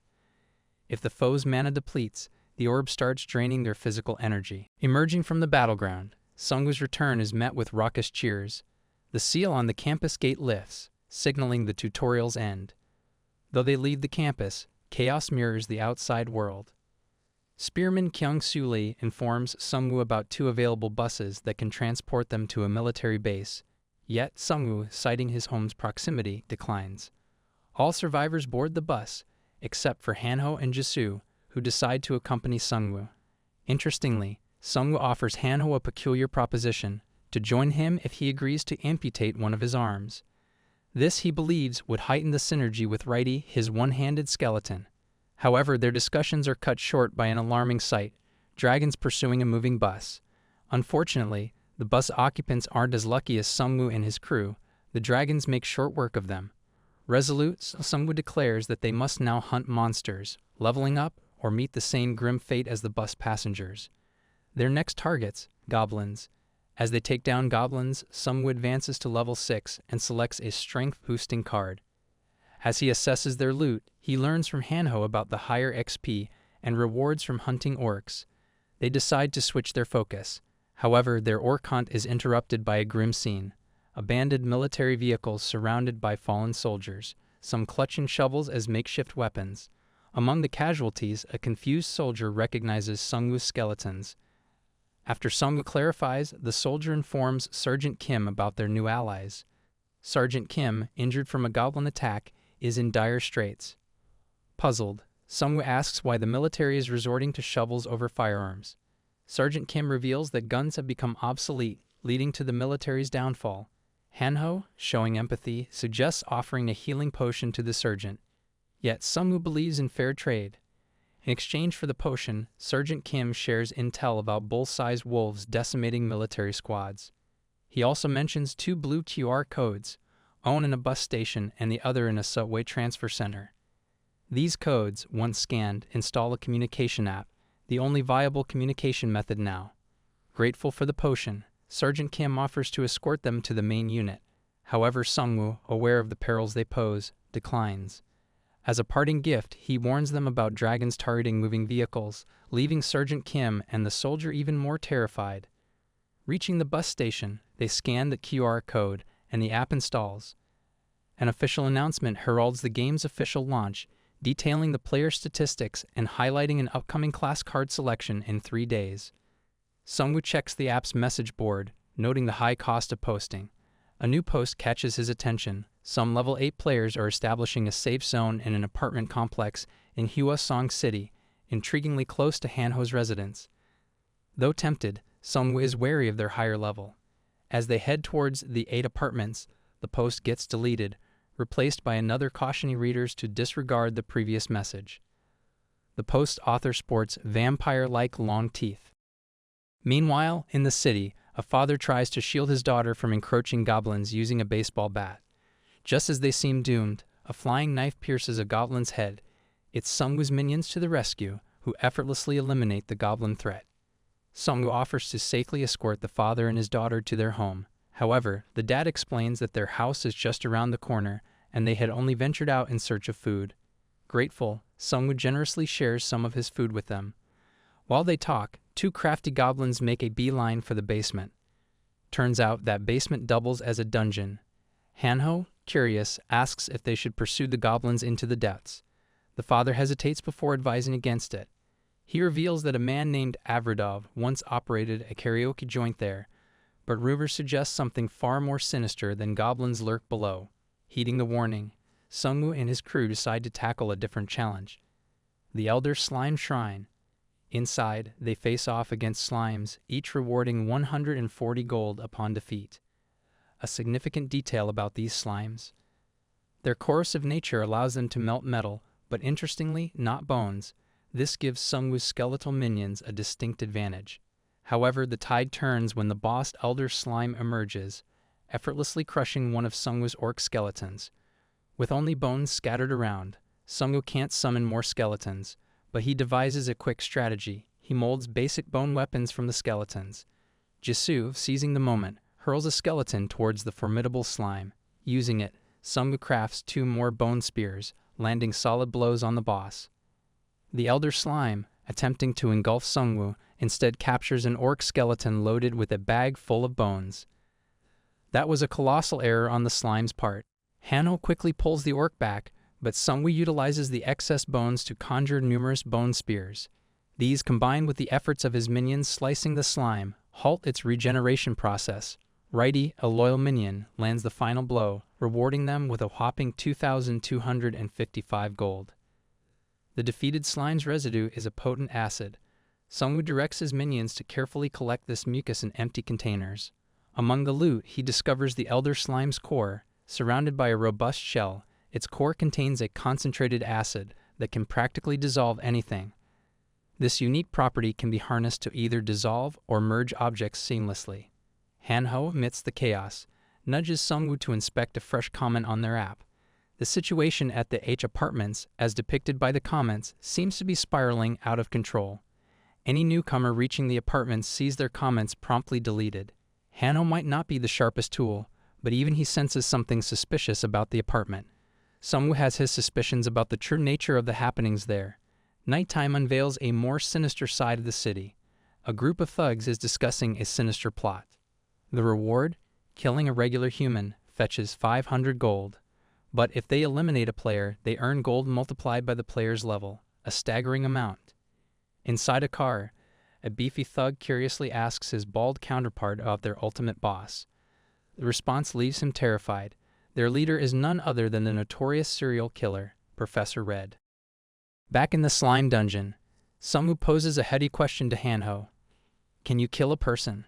If the foe's mana depletes, the orb starts draining their physical energy. Emerging from the battleground, Seongwoo's return is met with raucous cheers. The seal on the campus gate lifts, signaling the tutorial's end. Though they leave the campus, chaos mirrors the outside world. Spearman Kyung-soo Lee informs Seongwoo about 2 available buses that can transport them to a military base, yet Seongwoo, citing his home's proximity, declines. All survivors board the bus, except for Manhwa and Jisoo, who decide to accompany Seongwoo. Interestingly, Seongwoo offers Manhwa a peculiar proposition, to join him if he agrees to amputate one of his arms. This, he believes, would heighten the synergy with Righty, his one-handed skeleton. However, their discussions are cut short by an alarming sight, dragons pursuing a moving bus. Unfortunately, the bus occupants aren't as lucky as Seongwoo and his crew. The dragons make short work of them. Resolute, Seongwoo declares that they must now hunt monsters, leveling up, or meet the same grim fate as the bus passengers. Their next targets, goblins. As they take down goblins, Seongwoo advances to level 6 and selects a strength-boosting card. As he assesses their loot, he learns from Manhwa about the higher XP and rewards from hunting orcs. They decide to switch their focus. However, their orc hunt is interrupted by a grim scene. Abandoned military vehicles surrounded by fallen soldiers, some clutching shovels as makeshift weapons. Among the casualties, a confused soldier recognizes Seongwoo's skeletons. After Seongwoo clarifies, the soldier informs Sergeant Kim about their new allies. Sergeant Kim, injured from a goblin attack, is in dire straits. Puzzled, Seongwoo asks why the military is resorting to shovels over firearms. Sergeant Kim reveals that guns have become obsolete, leading to the military's downfall. Manhwa, showing empathy, suggests offering a healing potion to the sergeant. Yet Seongwoo believes in fair trade. In exchange for the potion, Sergeant Kim shares intel about bull-sized wolves decimating military squads. He also mentions 2 blue QR codes, one in a bus station and the other in a subway transfer center. These codes, once scanned, install a communication app, the only viable communication method now. Grateful for the potion, Sergeant Kim offers to escort them to the main unit. However, Seongwoo, aware of the perils they pose, declines. As a parting gift, he warns them about dragons targeting moving vehicles, leaving Sergeant Kim and the soldier even more terrified. Reaching the bus station, they scan the QR code, and the app installs. An official announcement heralds the game's official launch, detailing the player statistics and highlighting an upcoming class card selection in 3 days. Seongwoo checks the app's message board, noting the high cost of posting. A new post catches his attention. Some level 8 players are establishing a safe zone in an apartment complex in Hwasong City, intriguingly close to Manhwa's residence. Though tempted, Seongwoo is wary of their higher level. As they head towards the 8 apartments, the post gets deleted, replaced by another cautioning readers to disregard the previous message. The post author sports vampire-like long teeth. Meanwhile, in the city, a father tries to shield his daughter from encroaching goblins using a baseball bat. Just as they seem doomed, a flying knife pierces a goblin's head. It's Seongwoo's minions to the rescue, who effortlessly eliminate the goblin threat. Seongwu offers to safely escort the father and his daughter to their home. However, the dad explains that their house is just around the corner, and they had only ventured out in search of food. Grateful, Seongwu generously shares some of his food with them. While they talk, two crafty goblins make a beeline for the basement. Turns out that basement doubles as a dungeon. Hanho, curious, asks if they should pursue the goblins into the depths. The father hesitates before advising against it. He reveals that a man named Avradov once operated a karaoke joint there, but rumors suggest something far more sinister than goblins lurk below. Heeding the warning, Seongwu and his crew decide to tackle a different challenge: the Elder Slime Shrine. Inside, they face off against slimes, each rewarding 140 gold upon defeat. A significant detail about these slimes: their corrosive nature allows them to melt metal, but interestingly, not bones. This gives Seongwoo's skeletal minions a distinct advantage. However, the tide turns when the boss Elder Slime emerges, effortlessly crushing one of Seongwoo's orc skeletons. With only bones scattered around, Seongwoo can't summon more skeletons, but he devises a quick strategy. He molds basic bone weapons from the skeletons. Jisoo, seizing the moment, hurls a skeleton towards the formidable slime. Using it, Seongwoo crafts 2 more bone spears, landing solid blows on the boss. The Elder Slime, attempting to engulf Seongwoo, instead captures an orc skeleton loaded with a bag full of bones. That was a colossal error on the slime's part. Hanho quickly pulls the orc back, but Seongwoo utilizes the excess bones to conjure numerous bone spears. These, combined with the efforts of his minions slicing the slime, halt its regeneration process. Righty, a loyal minion, lands the final blow, rewarding them with a whopping 2,255 gold. The defeated slime's residue is a potent acid. Seongwoo directs his minions to carefully collect this mucus in empty containers. Among the loot, he discovers the Elder Slime's core. Surrounded by a robust shell, its core contains a concentrated acid that can practically dissolve anything. This unique property can be harnessed to either dissolve or merge objects seamlessly. Hanho, amidst the chaos, nudges Seongwoo to inspect a fresh comment on their app. The situation at the H apartments, as depicted by the comments, seems to be spiraling out of control. Any newcomer reaching the apartments sees their comments promptly deleted. Hanho might not be the sharpest tool, but even he senses something suspicious about the apartment. Seongwoo has his suspicions about the true nature of the happenings there. Nighttime unveils a more sinister side of the city. A group of thugs is discussing a sinister plot. The reward? Killing a regular human fetches 500 gold. But if they eliminate a player, they earn gold multiplied by the player's level, a staggering amount. Inside a car, a beefy thug curiously asks his bald counterpart about their ultimate boss. The response leaves him terrified. Their leader is none other than the notorious serial killer, Professor Red. Back in the slime dungeon, Seongwoo poses a heady question to Hanho. Can you kill a person?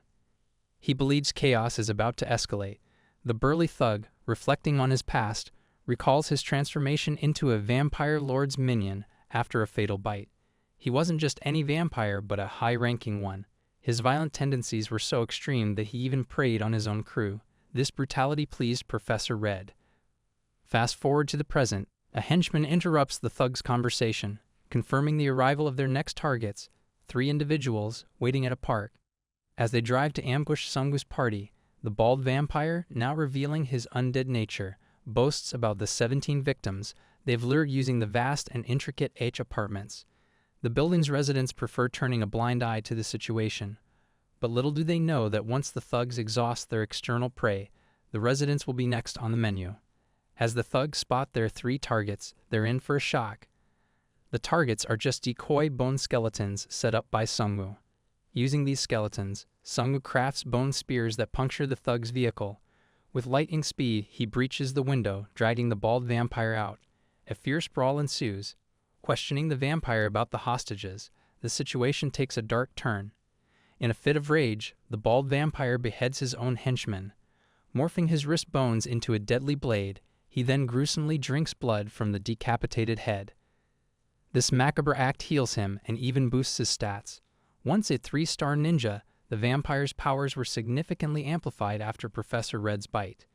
He believes chaos is about to escalate. The burly thug, reflecting on his past, recalls his transformation into a vampire lord's minion after a fatal bite. He wasn't just any vampire, but a high-ranking one. His violent tendencies were so extreme that he even preyed on his own crew. This brutality pleased Professor Red. Fast forward to the present, a henchman interrupts the thug's conversation, confirming the arrival of their next targets, 3 individuals waiting at a park. As they drive to ambush Seongwoo's party, the bald vampire, now revealing his undead nature, boasts about the 17 victims they've lured using the vast and intricate H apartments. The building's residents prefer turning a blind eye to the situation. But little do they know that once the thugs exhaust their external prey, the residents will be next on the menu. As the thugs spot their 3 targets, they're in for a shock. The targets are just decoy bone skeletons set up by Seongwoo. Using these skeletons, Seongwoo crafts bone spears that puncture the thug's vehicle. With lightning speed, he breaches the window, dragging the bald vampire out. A fierce brawl ensues. Questioning the vampire about the hostages, the situation takes a dark turn. In a fit of rage, the bald vampire beheads his own henchman. Morphing his wrist bones into a deadly blade, he then gruesomely drinks blood from the decapitated head. This macabre act heals him and even boosts his stats. Once a 3-star ninja, The vampire's powers were significantly amplified after Professor Red's bite.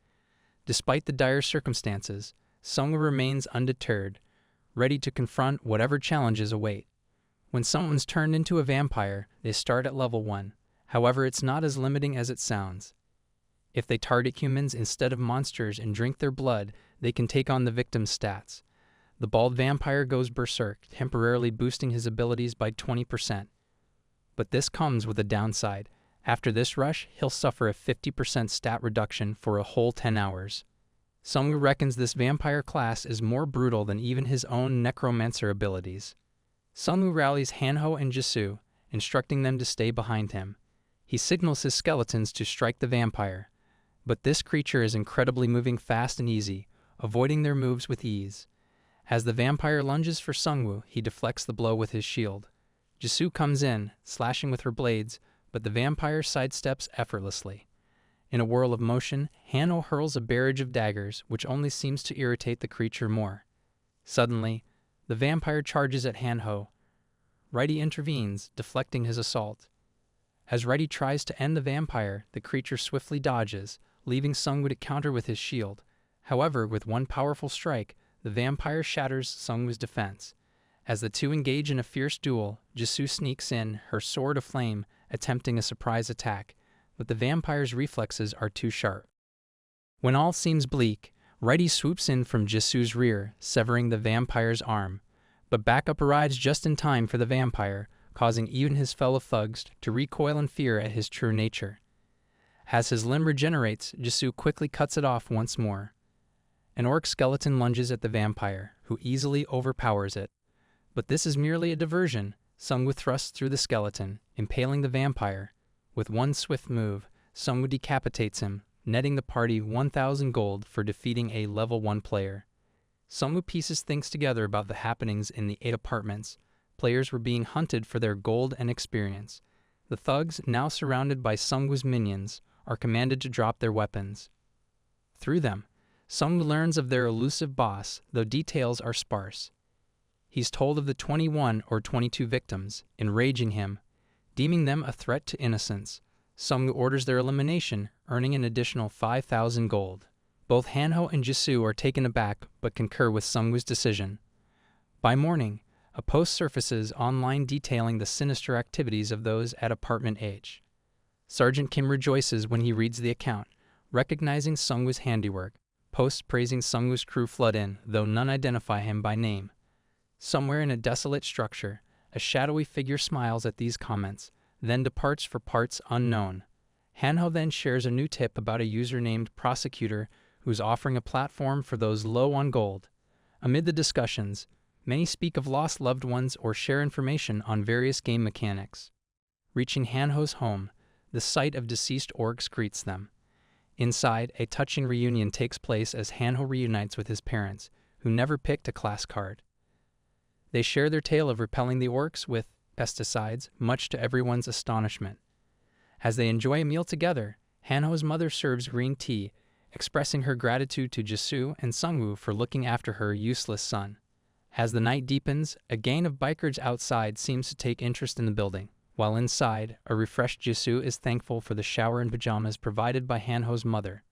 Despite the dire circumstances, Seongwu remains undeterred, ready to confront whatever challenges await. When someone's turned into a vampire, they start at level 1. However, it's not as limiting as it sounds. If they target humans instead of monsters and drink their blood, they can take on the victim's stats. The bald vampire goes berserk, temporarily boosting his abilities by 20%. But this comes with a downside. After this rush, he'll suffer a 50% stat reduction for a whole 10 hours. Seongwu reckons this vampire class is more brutal than even his own necromancer abilities. Seongwu rallies Hanho and Jisoo, instructing them to stay behind him. He signals his skeletons to strike the vampire, but this creature is incredibly moving fast and easy, avoiding their moves with ease. As the vampire lunges for Seongwu, he deflects the blow with his shield. Jisoo comes in, slashing with her blades, but the vampire sidesteps effortlessly. In a whirl of motion, Hanho hurls a barrage of daggers, which only seems to irritate the creature more. Suddenly, the vampire charges at Hanho. Righty intervenes, deflecting his assault. As Righty tries to end the vampire, the creature swiftly dodges, leaving Seongwu to counter with his shield. However, with one powerful strike, the vampire shatters Seongwu's defense. As the two engage in a fierce duel, Jisoo sneaks in, her sword aflame, attempting a surprise attack, but the vampire's reflexes are too sharp. When all seems bleak, Righty swoops in from Jisoo's rear, severing the vampire's arm, but backup arrives just in time for the vampire, causing even his fellow thugs to recoil in fear at his true nature. As his limb regenerates, Jisoo quickly cuts it off once more. An orc skeleton lunges at the vampire, who easily overpowers it. But this is merely a diversion. Seongwu thrusts through the skeleton, impaling the vampire. With one swift move, Seongwu decapitates him, netting the party 1,000 gold for defeating a level 1 player. Seongwu pieces things together about the happenings in the 8 apartments. Players were being hunted for their gold and experience. The thugs, now surrounded by Seongwu's minions, are commanded to drop their weapons. Through them, Seongwu learns of their elusive boss, though details are sparse. He's told of the 21 or 22 victims, enraging him. Deeming them a threat to innocence, Seongwu orders their elimination, earning an additional 5,000 gold. Both Hanho and Jisoo are taken aback but concur with Seongwu's decision. By morning, a post surfaces online detailing the sinister activities of those at Apartment H. Sergeant Kim rejoices when he reads the account, recognizing Seongwu's handiwork. Posts praising Seongwu's crew flood in, though none identify him by name. Somewhere in a desolate structure, a shadowy figure smiles at these comments, then departs for parts unknown. Hanho then shares a new tip about a user named Prosecutor who's offering a platform for those low on gold. Amid the discussions, many speak of lost loved ones or share information on various game mechanics. Reaching Hanho's home, the sight of deceased orcs greets them. Inside, a touching reunion takes place as Hanho reunites with his parents, who never picked a class card. They share their tale of repelling the orcs with pesticides, much to everyone's astonishment. As they enjoy a meal together, Hanho's mother serves green tea, expressing her gratitude to Jisoo and Seongwu for looking after her useless son. As the night deepens, a gang of bikers outside seems to take interest in the building, while inside, a refreshed Jisoo is thankful for the shower and pajamas provided by Hanho's mother.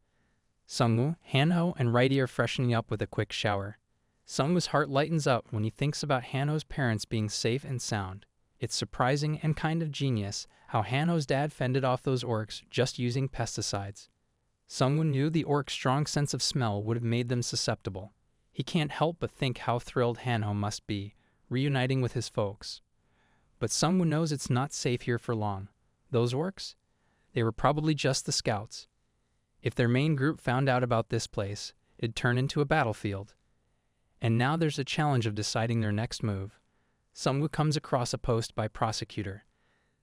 Seongwu, Hanho, and Righty are freshening up with a quick shower. Seongwu's heart lightens up when he thinks about Hanho's parents being safe and sound. It's surprising and kind of genius how Hanho's dad fended off those orcs just using pesticides. Seongwu knew the orcs' strong sense of smell would have made them susceptible. He can't help but think how thrilled Hanho must be, reuniting with his folks. But Seongwu knows it's not safe here for long. Those orcs? They were probably just the scouts. If their main group found out about this place, it'd turn into a battlefield. And now there's a challenge of deciding their next move. Seongwu comes across a post by Prosecutor.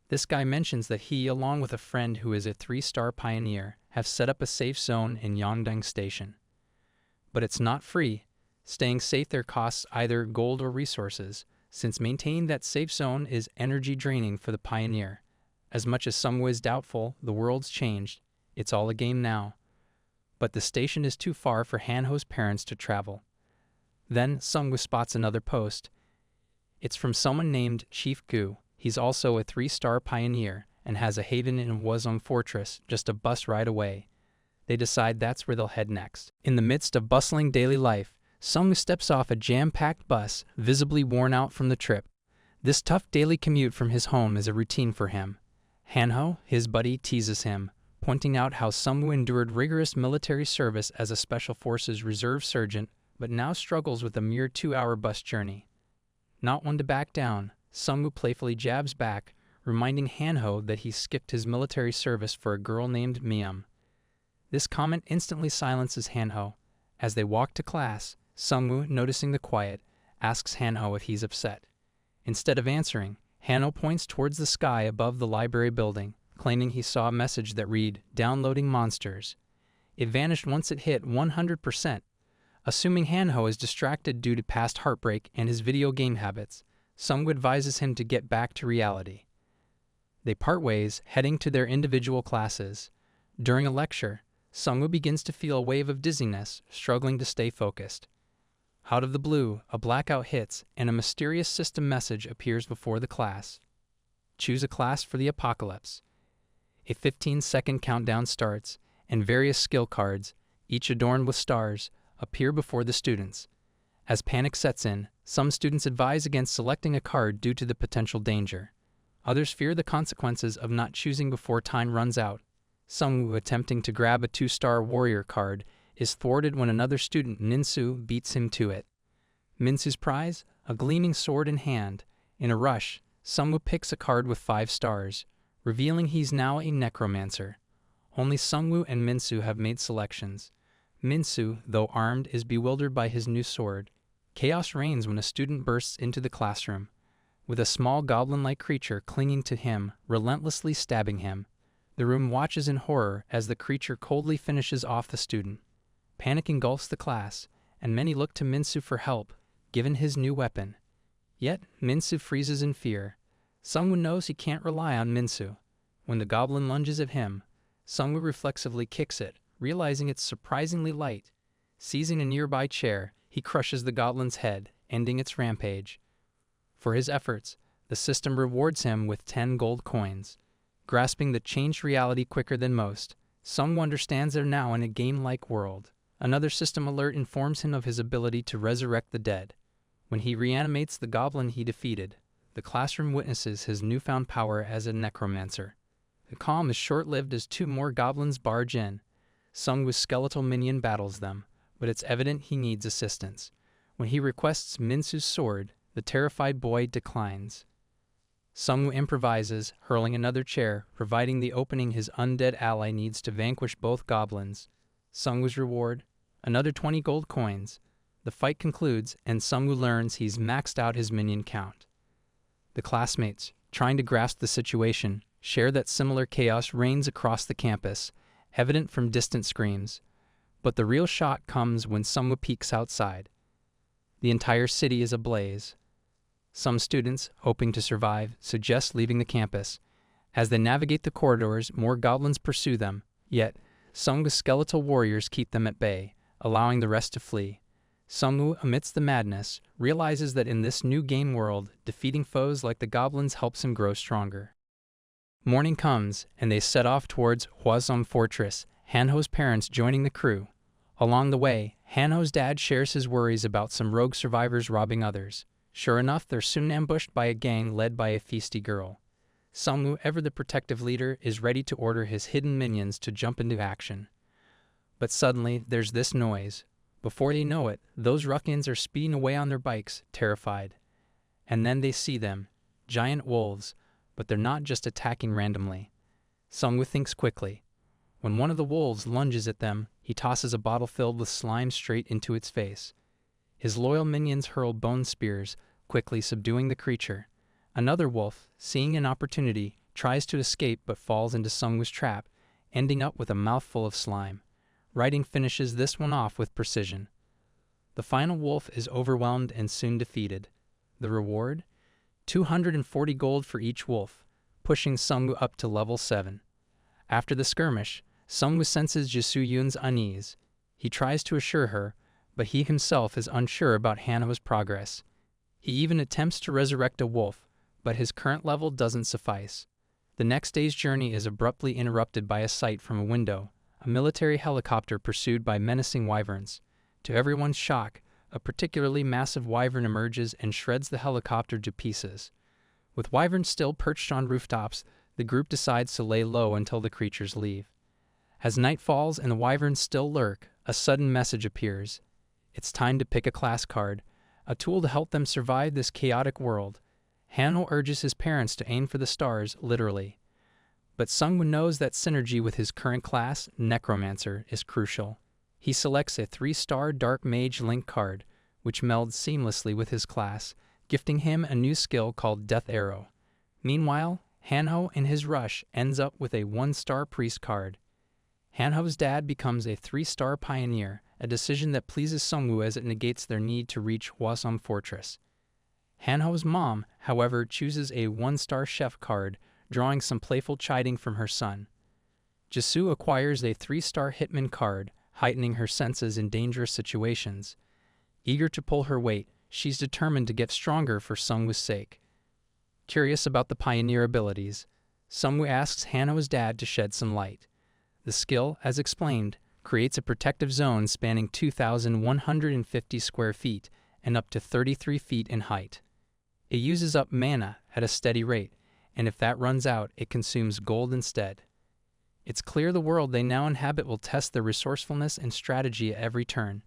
This guy mentions that he, along with a friend who is a 3-star pioneer, have set up a safe zone in Yongdong Station. But it's not free. Staying safe there costs either gold or resources, since maintaining that safe zone is energy draining for the pioneer. As much as Seongwu is doubtful, the world's changed. It's all a game now. But the station is too far for Hanho's parents to travel. Then Seongwu spots another post. It's from someone named Chief Gu. He's also a 3-star pioneer, and has a haven in Hwasong Fortress just a bus ride away. They decide that's where they'll head next. In the midst of bustling daily life, Seongwu steps off a jam-packed bus, visibly worn out from the trip. This tough daily commute from his home is a routine for him. Hanho, his buddy, teases him, pointing out how Seongwu endured rigorous military service as a Special Forces Reserve Sergeant, but now struggles with a mere 2-hour bus journey. Not one to back down, Seongwu playfully jabs back, reminding Hanho that he skipped his military service for a girl named Miam. This comment instantly silences Hanho. As they walk to class, Seongwu, noticing the quiet, asks Hanho if he's upset. Instead of answering, Hanho points towards the sky above the library building, claiming he saw a message that read, "Downloading monsters." It vanished once it hit 100%. Assuming Hanho is distracted due to past heartbreak and his video game habits, Seongwu advises him to get back to reality. They part ways, heading to their individual classes. During a lecture, Seongwu begins to feel a wave of dizziness, struggling to stay focused. Out of the blue, a blackout hits, and a mysterious system message appears before the class. Choose a class for the apocalypse. A 15-second countdown starts, and various skill cards, each adorned with stars, appear before the students. As panic sets in, some students advise against selecting a card due to the potential danger. Others fear the consequences of not choosing before time runs out. Seongwu, attempting to grab a 2-star warrior card, is thwarted when another student, Minsu, beats him to it. Minsu's prize? A gleaming sword in hand. In a rush, Seongwu picks a card with 5 stars, revealing he's now a necromancer. Only Seongwu and Minsu have made selections. Minsu, though armed, is bewildered by his new sword. Chaos reigns when a student bursts into the classroom, with a small goblin-like creature clinging to him, relentlessly stabbing him. The room watches in horror as the creature coldly finishes off the student. Panic engulfs the class, and many look to Minsu for help, given his new weapon. Yet, Minsu freezes in fear. Seongwu knows he can't rely on Minsu. When the goblin lunges at him, Seongwu reflexively kicks it, realizing it's surprisingly light. Seizing a nearby chair, he crushes the goblin's head, ending its rampage. For his efforts, the system rewards him with 10 gold coins. Grasping the changed reality quicker than most, Seongwu understands they're now in a game-like world. Another system alert informs him of his ability to resurrect the dead. When he reanimates the goblin he defeated, the classroom witnesses his newfound power as a necromancer. The calm is short-lived as 2 more goblins barge in. Seongwu's skeletal minion battles them, but it's evident he needs assistance. When he requests Minsu's sword, the terrified boy declines. Seongwu improvises, hurling another chair, providing the opening his undead ally needs to vanquish both goblins. Seongwu's reward? Another 20 gold coins. The fight concludes, and Seongwu learns he's maxed out his minion count. The classmates, trying to grasp the situation, share that similar chaos reigns across the campus, evident from distant screams. But the real shock comes when Seongwu peeks outside. The entire city is ablaze. Some students, hoping to survive, suggest leaving the campus. As they navigate the corridors, more goblins pursue them, yet Seongwu's skeletal warriors keep them at bay, allowing the rest to flee. Seongwu, amidst the madness, realizes that in this new game world, defeating foes like the goblins helps him grow stronger. Morning comes, and they set off towards Hwasong Fortress, Hanho's parents joining the crew. Along the way, Hanho's dad shares his worries about some rogue survivors robbing others. Sure enough, they're soon ambushed by a gang led by a feisty girl. Seongwu, ever the protective leader, is ready to order his hidden minions to jump into action. But suddenly, there's this noise. Before they know it, those ruffians are speeding away on their bikes, terrified. And then they see them, giant wolves, but they're not just attacking randomly. Seongwu thinks quickly. When one of the wolves lunges at them, he tosses a bottle filled with slime straight into its face. His loyal minions hurl bone spears, quickly subduing the creature. Another wolf, seeing an opportunity, tries to escape but falls into Seongwu's trap, ending up with a mouthful of slime. Writing finishes this one off with precision. The final wolf is overwhelmed and soon defeated. The reward? 240 gold for each wolf, pushing Seongwu up to level 7. After the skirmish, Seongwu senses Jisoo-yoon's unease. He tries to assure her, but he himself is unsure about Hanho's progress. He even attempts to resurrect a wolf, but his current level doesn't suffice. The next day's journey is abruptly interrupted by a sight from a window, a military helicopter pursued by menacing wyverns. To everyone's shock, a particularly massive wyvern emerges and shreds the helicopter to pieces. With wyverns still perched on rooftops, the group decides to lay low until the creatures leave. As night falls and the wyverns still lurk, a sudden message appears. It's time to pick a class card, a tool to help them survive this chaotic world. Hanho urges his parents to aim for the stars, literally. But Seongwu knows that synergy with his current class, Necromancer, is crucial. He selects a 3-star Dark Mage Link card, which melds seamlessly with his class, gifting him a new skill called Death Arrow. Meanwhile, Hanho, in his rush, ends up with a 1-star Priest card. Hanho's dad becomes a 3-star Pioneer, a decision that pleases Seongwu as it negates their need to reach Hwasong Fortress. Hanho's mom, however, chooses a 1-star Chef card, drawing some playful chiding from her son. Jisoo acquires a 3-star Hitman card, heightening her senses in dangerous situations. Eager to pull her weight, she's determined to get stronger for Seongwu's sake. Curious about the Pioneer abilities, Seongwu asks Hanho's dad to shed some light. The skill, as explained, creates a protective zone spanning 2,150 square feet and up to 33 feet in height. It uses up mana at a steady rate, and if that runs out, it consumes gold instead. It's clear the world they now inhabit will test their resourcefulness and strategy at every turn.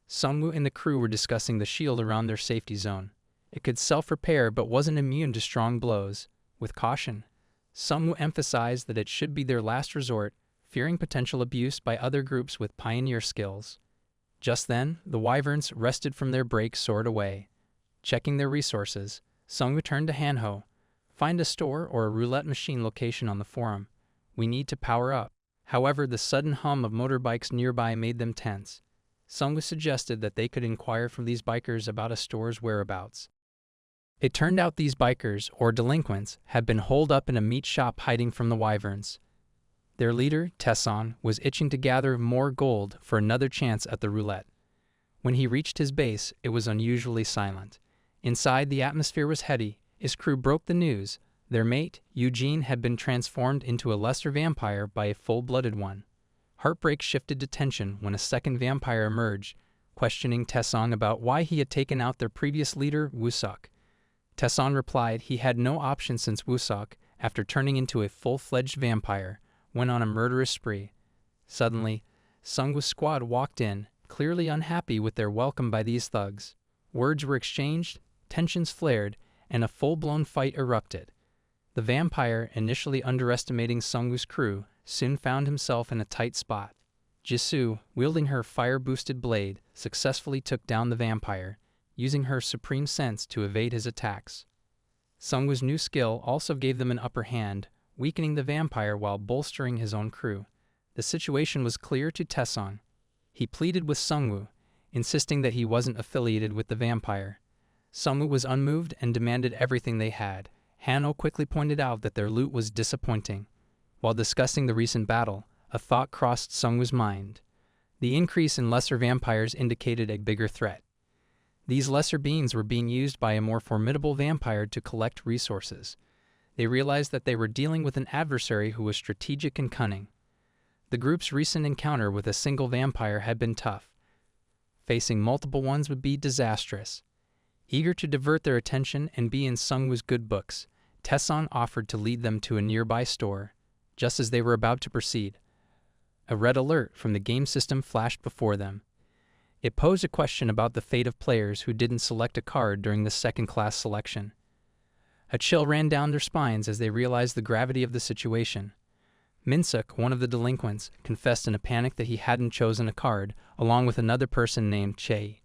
Seongwu and the crew were discussing the shield around their safety zone. It could self-repair but wasn't immune to strong blows. With caution, Seongwu emphasized that it should be their last resort, fearing potential abuse by other groups with Pioneer skills. Just then, the wyverns, rested from their break, soared away. Checking their resources, Seongwu turned to Hanho. Find a store or a roulette machine location on the forum. We need to power up. However, the sudden hum of motorbikes nearby made them tense. Seongwu suggested that they could inquire from these bikers about a store's whereabouts. It turned out these bikers, or delinquents, had been holed up in a meat shop hiding from the wyverns. Their leader, Taeson, was itching to gather more gold for another chance at the roulette. When he reached his base, it was unusually silent. Inside, the atmosphere was heady. His crew broke the news. Their mate, Eugene, had been transformed into a lesser vampire by a full-blooded one. Heartbreak shifted to tension when a second vampire emerged, questioning Taeson about why he had taken out their previous leader, Woo-seok. Taeson replied he had no option since Woo-seok, after turning into a full-fledged vampire, went on a murderous spree. Suddenly, Seongwu's squad walked in, clearly unhappy with their welcome by these thugs. Words were exchanged, tensions flared, and a full-blown fight erupted. The vampire, initially underestimating Seongwu's crew, soon found himself in a tight spot. Jisoo, wielding her fire-boosted blade, successfully took down the vampire, using her supreme sense to evade his attacks. Seongwu's new skill also gave them an upper hand, weakening the vampire while bolstering his own crew. The situation was clear to Taeson. He pleaded with Seongwu, insisting that he wasn't affiliated with the vampire. Seongwu was unmoved and demanded everything they had. Hanho quickly pointed out that their loot was disappointing. While discussing the recent battle, a thought crossed Seongwu's mind. The increase in lesser vampires indicated a bigger threat. These lesser beings were being used by a more formidable vampire to collect resources. They realized that they were dealing with an adversary who was strategic and cunning. The group's recent encounter with a single vampire had been tough. Facing multiple ones would be disastrous. Eager to divert their attention and be in Seongwu's good books, Taeson offered to lead them to a nearby store. Just as they were about to proceed, a red alert from the game system flashed before them. It posed a question about the fate of players who didn't select a card during the second-class selection. A chill ran down their spines as they realized the gravity of the situation. Minsuk, one of the delinquents, confessed in a panic that he hadn't chosen a card, along with another person named Chae.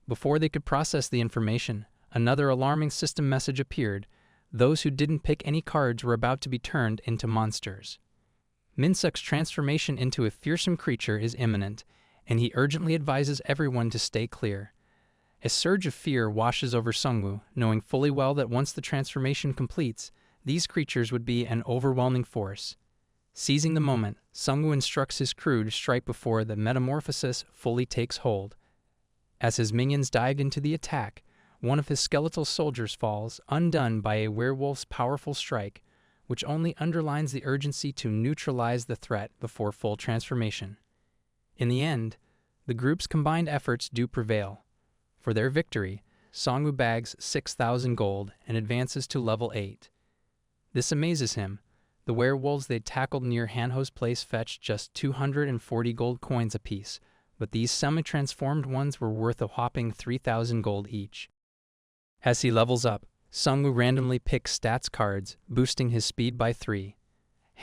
Before they could process the information, another alarming system message appeared. Those who didn't pick any cards were about to be turned into monsters. Minsuk's transformation into a fearsome creature is imminent, and he urgently advises everyone to stay clear. A surge of fear washes over Seongwu, knowing fully well that once the transformation completes, these creatures would be an overwhelming force. Seizing the moment, Seongwu instructs his crew to strike before the metamorphosis fully takes hold. As his minions dived into the attack, one of his skeletal soldiers falls, undone by a werewolf's powerful strike. which only underlines the urgency to neutralize the threat before full transformation. In the end, the group's combined efforts do prevail. For their victory, Seongwu bags 6,000 gold and advances to level 8. This amazes him. The werewolves they tackled near Hanho's place fetched just 240 gold coins apiece, but these semi-transformed ones were worth a whopping 3,000 gold each. As he levels up, Seongwu randomly picks stats cards, boosting his speed by 3.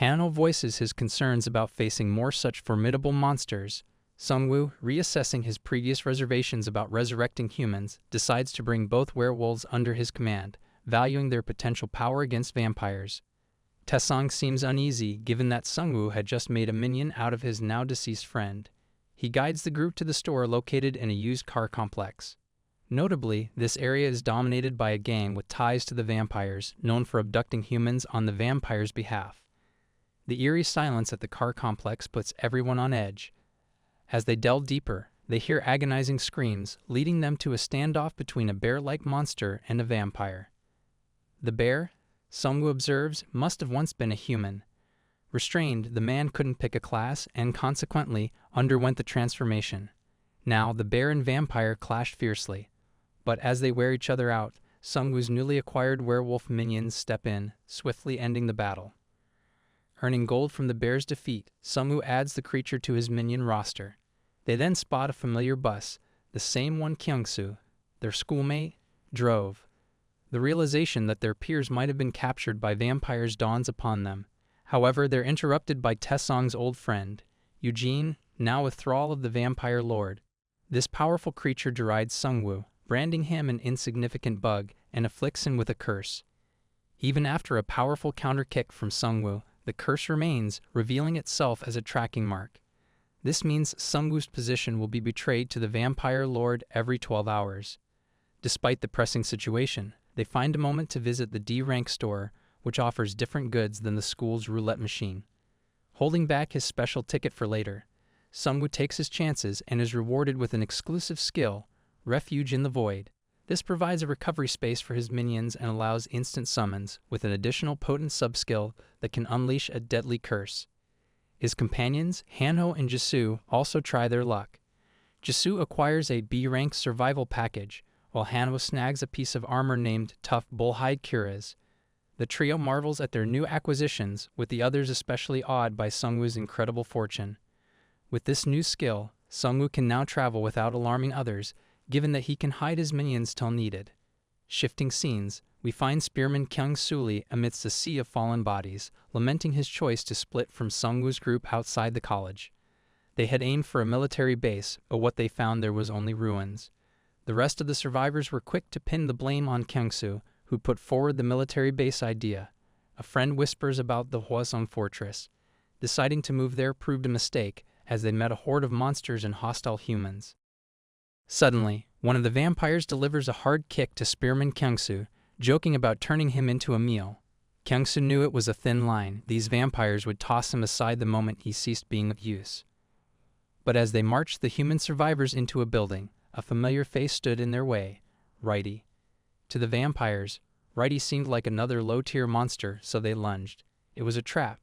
Hanho voices his concerns about facing more such formidable monsters. Seongwu, reassessing his previous reservations about resurrecting humans, decides to bring both werewolves under his command, valuing their potential power against vampires. Taesong seems uneasy given that Seongwu had just made a minion out of his now-deceased friend. He guides the group to the store located in a used car complex. Notably, this area is dominated by a gang with ties to the vampires, known for abducting humans on the vampires' behalf. The eerie silence at the car complex puts everyone on edge. As they delve deeper, they hear agonizing screams, leading them to a standoff between a bear-like monster and a vampire. The bear, Seongwu observes, must have once been a human. Restrained, the man couldn't pick a class and consequently underwent the transformation. Now, the bear and vampire clash fiercely. But as they wear each other out, Seongwu's newly acquired werewolf minions step in, swiftly ending the battle. Earning gold from the bear's defeat, Seongwu adds the creature to his minion roster. They then spot a familiar bus, the same one Kyungsoo, their schoolmate, drove. The realization that their peers might have been captured by vampires dawns upon them. However, they're interrupted by Taesong's old friend, Eugene, now a thrall of the vampire lord. This powerful creature derides Seongwu, branding him an insignificant bug, and afflicts him with a curse. Even after a powerful counter-kick from Seongwu, the curse remains, revealing itself as a tracking mark. This means Seongwu's position will be betrayed to the vampire lord every 12 hours. Despite the pressing situation, they find a moment to visit the D-rank store, which offers different goods than the school's roulette machine. Holding back his special ticket for later, Seongwu takes his chances and is rewarded with an exclusive skill, Refuge in the Void. This provides a recovery space for his minions and allows instant summons, with an additional potent subskill that can unleash a deadly curse. His companions, Hanho and Jisoo, also try their luck. Jisoo acquires a B-rank survival package, while Hanho snags a piece of armor named Tough Bullhide Cuirass. The trio marvels at their new acquisitions, with the others especially awed by Seongwu's incredible fortune. With this new skill, Seongwu can now travel without alarming others, given that he can hide his minions till needed. Shifting scenes, we find Spearman Kyungsoo amidst a sea of fallen bodies, lamenting his choice to split from Seongwu's group outside the college. They had aimed for a military base, but what they found there was only ruins. The rest of the survivors were quick to pin the blame on Kyungsoo, who put forward the military base idea. A friend whispers about the Hwasong fortress. Deciding to move there proved a mistake, as they met a horde of monsters and hostile humans. Suddenly, one of the vampires delivers a hard kick to Spearman Kyungsoo, joking about turning him into a meal. Kyungsoo knew it was a thin line. These vampires would toss him aside the moment he ceased being of use. But as they marched the human survivors into a building, a familiar face stood in their way, Righty. To the vampires, Righty seemed like another low-tier monster, so they lunged. It was a trap.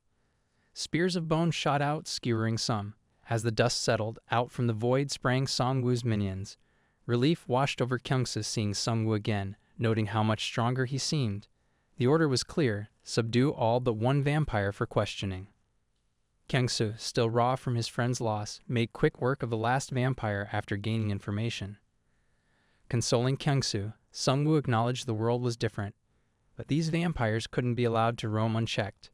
Spears of bone shot out, skewering some. As the dust settled, out from the void sprang Seongwu's minions. Relief washed over Kyungsoo seeing Seongwu again, noting how much stronger he seemed. The order was clear: subdue all but one vampire for questioning. Kyungsoo, still raw from his friend's loss, made quick work of the last vampire after gaining information. Consoling Kyungsoo, Seongwu acknowledged the world was different, but these vampires couldn't be allowed to roam unchecked.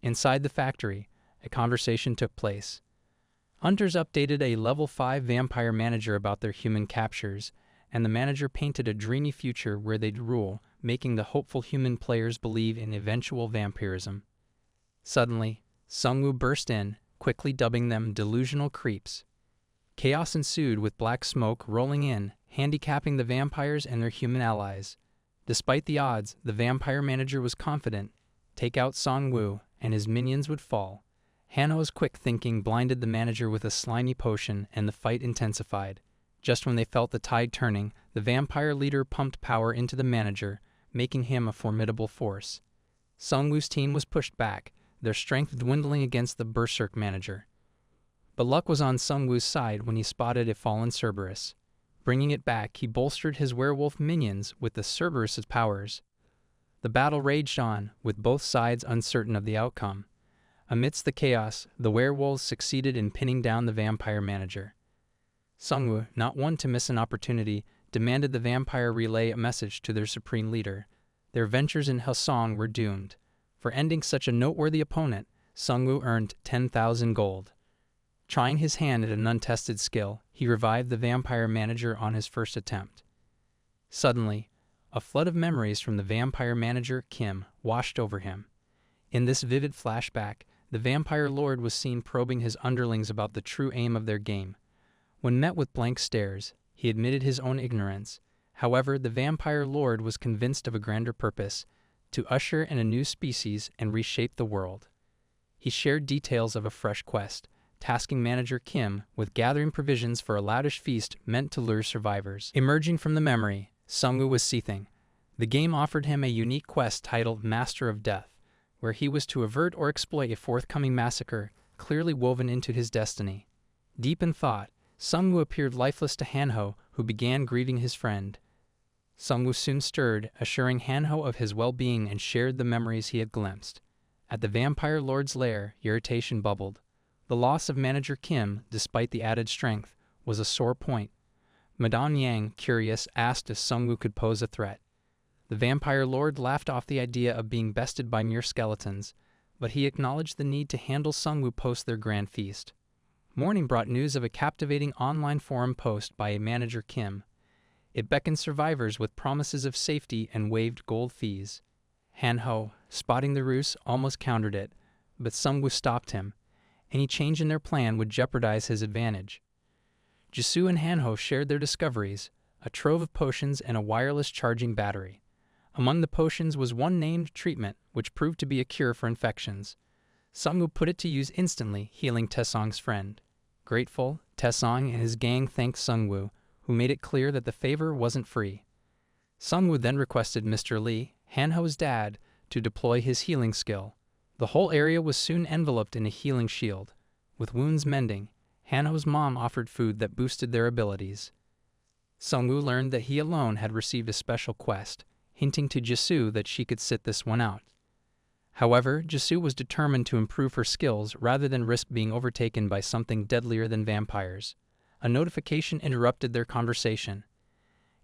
Inside the factory, a conversation took place. Hunters updated a level 5 vampire manager about their human captures, and the manager painted a dreamy future where they'd rule, making the hopeful human players believe in eventual vampirism. Suddenly, Seongwu burst in, quickly dubbing them delusional creeps. Chaos ensued with black smoke rolling in, handicapping the vampires and their human allies. Despite the odds, the vampire manager was confident. Take out Seongwu, and his minions would fall. Hanho's quick thinking blinded the manager with a slimy potion, and the fight intensified. Just when they felt the tide turning, the vampire leader pumped power into the manager, making him a formidable force. Seongwu's team was pushed back, their strength dwindling against the berserk manager. But luck was on Seongwu's side when he spotted a fallen Cerberus. Bringing it back, he bolstered his werewolf minions with the Cerberus's powers. The battle raged on, with both sides uncertain of the outcome. Amidst the chaos, the werewolves succeeded in pinning down the vampire manager. Seongwu, not one to miss an opportunity, demanded the vampire relay a message to their supreme leader. Their ventures in Hwasong were doomed. For ending such a noteworthy opponent, Seongwu earned 10,000 gold. Trying his hand at an untested skill, he revived the vampire manager on his first attempt. Suddenly, a flood of memories from the vampire manager, Kim, washed over him. In this vivid flashback, the vampire lord was seen probing his underlings about the true aim of their game. When met with blank stares, he admitted his own ignorance. However, the vampire lord was convinced of a grander purpose, to usher in a new species and reshape the world. He shared details of a fresh quest, tasking manager Kim with gathering provisions for a lavish feast meant to lure survivors. Emerging from the memory, Seongwu was seething. The game offered him a unique quest titled Master of Death, where he was to avert or exploit a forthcoming massacre, clearly woven into his destiny. Deep in thought, Seongwu appeared lifeless to Hanho, who began grieving his friend. Seongwu soon stirred, assuring Hanho of his well-being and shared the memories he had glimpsed. At the vampire lord's lair, irritation bubbled. The loss of manager Kim, despite the added strength, was a sore point. Madame Yang, curious, asked if Seongwu could pose a threat. The vampire lord laughed off the idea of being bested by mere skeletons, but he acknowledged the need to handle Seongwu post their grand feast. Morning brought news of a captivating online forum post by a manager Kim. It beckoned survivors with promises of safety and waived gold fees. Hanho, spotting the ruse, almost countered it, but Seongwu stopped him. Any change in their plan would jeopardize his advantage. Jisoo and Hanho shared their discoveries, a trove of potions and a wireless charging battery. Among the potions was one named treatment, which proved to be a cure for infections. Seongwu put it to use instantly, healing Taesong's friend. Grateful, Taesong and his gang thanked Seongwu, who made it clear that the favor wasn't free. Seongwu then requested Mr. Lee, Hanho's dad, to deploy his healing skill. The whole area was soon enveloped in a healing shield. With wounds mending, Hanho's mom offered food that boosted their abilities. Seongwu learned that he alone had received a special quest, hinting to Jisoo that she could sit this one out. However, Jisoo was determined to improve her skills rather than risk being overtaken by something deadlier than vampires. A notification interrupted their conversation.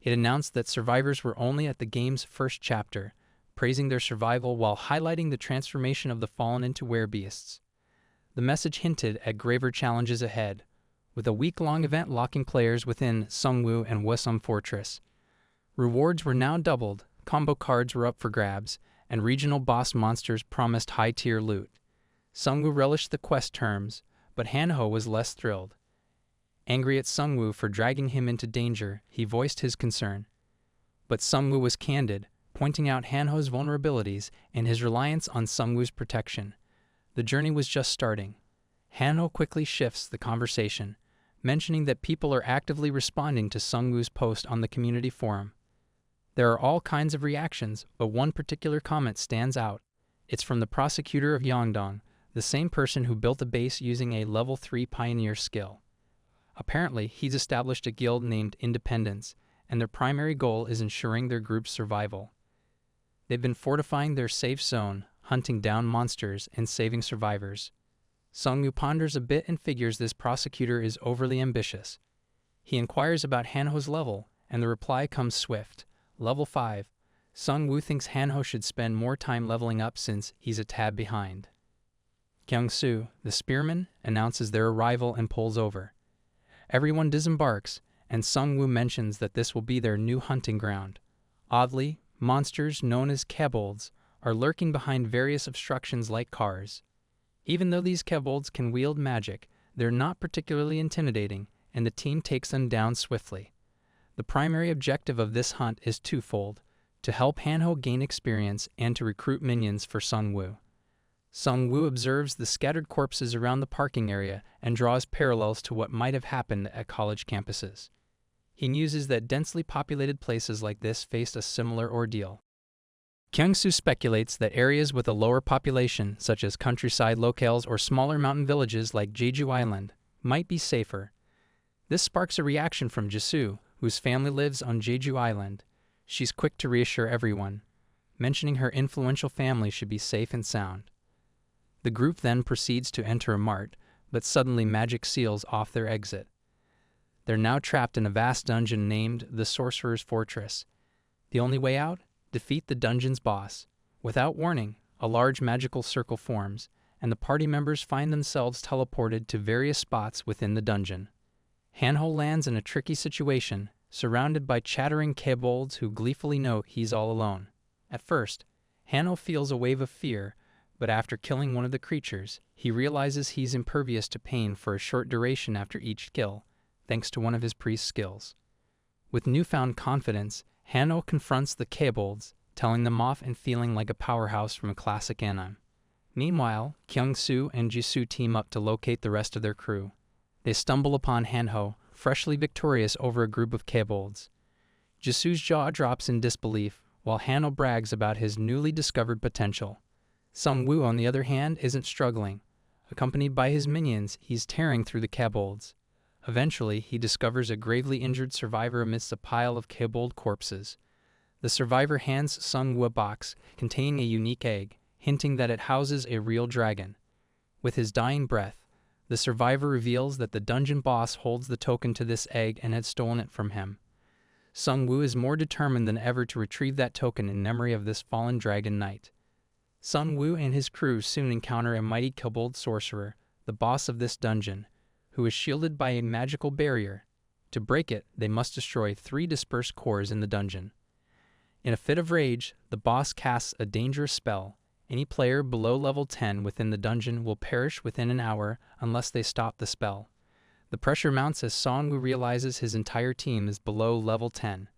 It announced that survivors were only at the game's first chapter, praising their survival while highlighting the transformation of the fallen into werebeasts. The message hinted at graver challenges ahead, with a week-long event locking players within Seongwu and Hwasong Fortress. Rewards were now doubled, combo cards were up for grabs, and regional boss monsters promised high-tier loot. Seongwu relished the quest terms, but Hanho was less thrilled. Angry at Seongwu for dragging him into danger, he voiced his concern. But Seongwu was candid, pointing out Hanho's vulnerabilities and his reliance on Seongwu's protection. The journey was just starting. Hanho quickly shifts the conversation, mentioning that people are actively responding to Seongwu's post on the community forum. There are all kinds of reactions, but one particular comment stands out. It's from the prosecutor of Yongdong, the same person who built a base using a level 3 pioneer skill. Apparently, he's established a guild named Independence, and their primary goal is ensuring their group's survival. They've been fortifying their safe zone, hunting down monsters, and saving survivors. Seongwu ponders a bit and figures this prosecutor is overly ambitious. He inquires about Hanho's level, and the reply comes swift. Level 5. Seongwu thinks Hanho should spend more time leveling up since he's a tad behind. Kyung-soo, the spearman, announces their arrival and pulls over. Everyone disembarks, and Seongwu mentions that this will be their new hunting ground. Oddly, monsters known as kobolds are lurking behind various obstructions like cars. Even though these kobolds can wield magic, they're not particularly intimidating, and the team takes them down swiftly. The primary objective of this hunt is twofold: to help Hanho gain experience and to recruit minions for Seongwu. Seongwu observes the scattered corpses around the parking area and draws parallels to what might have happened at college campuses. He muses that densely populated places like this faced a similar ordeal. Kyung-soo speculates that areas with a lower population, such as countryside locales or smaller mountain villages like Jeju Island, might be safer. This sparks a reaction from Jisoo, whose family lives on Jeju Island. She's quick to reassure everyone, mentioning her influential family should be safe and sound. The group then proceeds to enter a mart, but suddenly magic seals off their exit. They're now trapped in a vast dungeon named the Sorcerer's Fortress. The only way out? Defeat the dungeon's boss. Without warning, a large magical circle forms, and the party members find themselves teleported to various spots within the dungeon. Hanho lands in a tricky situation, surrounded by chattering kobolds who gleefully note he's all alone. At first, Hanho feels a wave of fear, but after killing one of the creatures, he realizes he's impervious to pain for a short duration after each kill, thanks to one of his priest's skills. With newfound confidence, Hanho confronts the kobolds, telling them off and feeling like a powerhouse from a classic anime. Meanwhile, Kyung-soo and Jisoo team up to locate the rest of their crew. They stumble upon Hanho, freshly victorious over a group of kobolds. Jisoo's jaw drops in disbelief, while Hanho brags about his newly discovered potential. Seongwu, on the other hand, isn't struggling. Accompanied by his minions, he's tearing through the kobolds. Eventually, he discovers a gravely injured survivor amidst a pile of kobold corpses. The survivor hands Seongwu a box containing a unique egg, hinting that it houses a real dragon. With his dying breath, the survivor reveals that the dungeon boss holds the token to this egg and had stolen it from him. Seongwu is more determined than ever to retrieve that token in memory of this fallen dragon knight. Seongwu and his crew soon encounter a mighty kobold sorcerer, the boss of this dungeon, who is shielded by a magical barrier. To break it, they must destroy 3 dispersed cores in the dungeon. In a fit of rage, the boss casts a dangerous spell. Any player below level 10 within the dungeon will perish within an hour unless they stop the spell. The pressure mounts as Seongwu realizes his entire team is below level 10.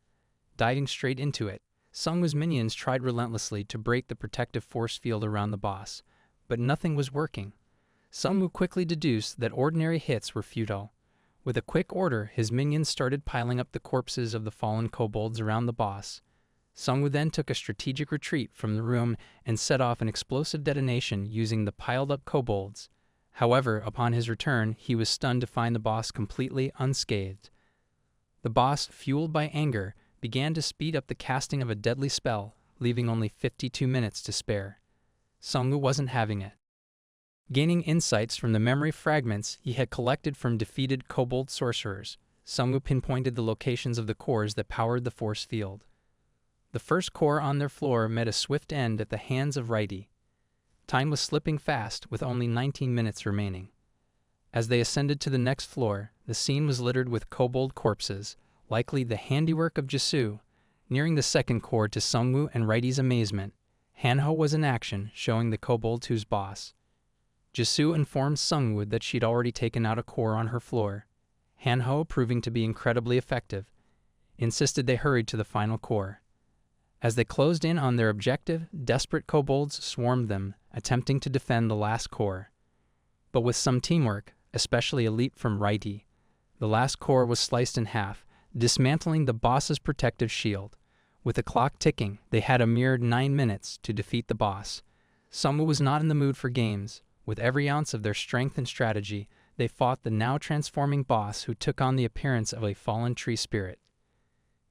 Diving straight into it, Seongwu's minions tried relentlessly to break the protective force field around the boss, but nothing was working. Seongwu quickly deduced that ordinary hits were futile. With a quick order, his minions started piling up the corpses of the fallen kobolds around the boss. Seongwu then took a strategic retreat from the room and set off an explosive detonation using the piled-up kobolds. However, upon his return, he was stunned to find the boss completely unscathed. The boss, fueled by anger, began to speed up the casting of a deadly spell, leaving only 52 minutes to spare. Seongwu wasn't having it. Gaining insights from the memory fragments he had collected from defeated kobold sorcerers, Seongwu pinpointed the locations of the cores that powered the force field. The first core on their floor met a swift end at the hands of Righty. Time was slipping fast, with only 19 minutes remaining. As they ascended to the next floor, the scene was littered with kobold corpses, likely the handiwork of Jisoo. Nearing the second core to Seongwu and Righty's amazement, Hanho was in action, showing the kobolds who's boss. Jisoo informed Seongwu that she'd already taken out a core on her floor. Hanho, proving to be incredibly effective, insisted they hurried to the final core. As they closed in on their objective, desperate kobolds swarmed them, attempting to defend the last core. But with some teamwork, especially elite from Righty, the last core was sliced in half, dismantling the boss's protective shield. With the clock ticking, they had a mere 9 minutes to defeat the boss. Seongwu was not in the mood for games. With every ounce of their strength and strategy, they fought the now transforming boss who took on the appearance of a fallen tree spirit.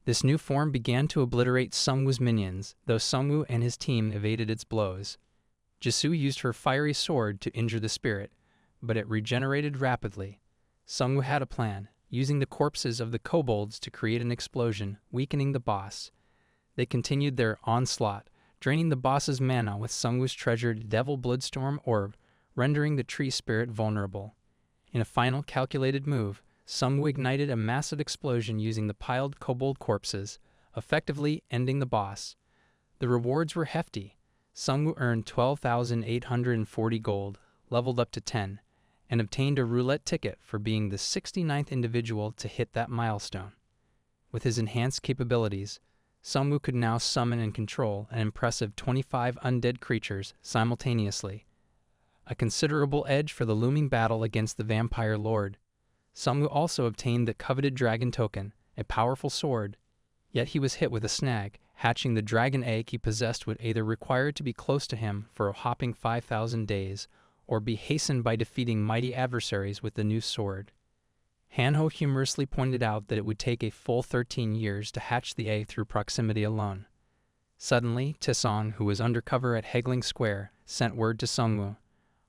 This new form began to obliterate Seongwu's minions, though Seongwu and his team evaded its blows. Jisoo used her fiery sword to injure the spirit, but it regenerated rapidly. Seongwu had a plan, using the corpses of the kobolds to create an explosion, weakening the boss. They continued their onslaught, draining the boss's mana with Seongwu's treasured Devil Bloodstorm orb, rendering the tree spirit vulnerable. In a final calculated move, Seongwu ignited a massive explosion using the piled kobold corpses, effectively ending the boss. The rewards were hefty. Seongwu earned 12,840 gold, leveled up to 10, and obtained a roulette ticket for being the 69th individual to hit that milestone. With his enhanced capabilities, Seongwu could now summon and control an impressive 25 undead creatures simultaneously, a considerable edge for the looming battle against the vampire lord. Seongwu also obtained the coveted dragon token, a powerful sword, yet he was hit with a snag, Hatching the dragon egg he possessed would either require to be close to him for a hopping 5,000 days, or be hastened by defeating mighty adversaries with the new sword. Hanho humorously pointed out that it would take a full 13 years to hatch the egg through proximity alone. Suddenly, Taesong, who was undercover at Haegling Square, sent word to Seongwu.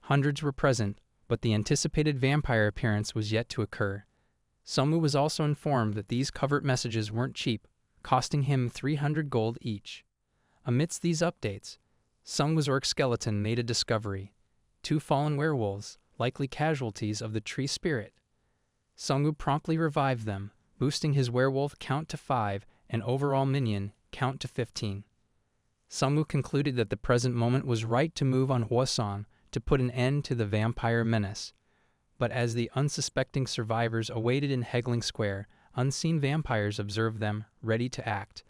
Hundreds were present, but the anticipated vampire appearance was yet to occur. Seongwu was also informed that these covert messages weren't cheap, costing him 300 gold each. Amidst these updates, Seongwu's orc skeleton made a discovery: 2 fallen werewolves, likely casualties of the tree spirit. Seongwu promptly revived them, boosting his werewolf count to 5 and overall minion count to 15. Seongwu concluded that the present moment was right to move on Hwaseong to put an end to the vampire menace. But as the unsuspecting survivors awaited in Haegling Square, unseen vampires observed them, ready to act.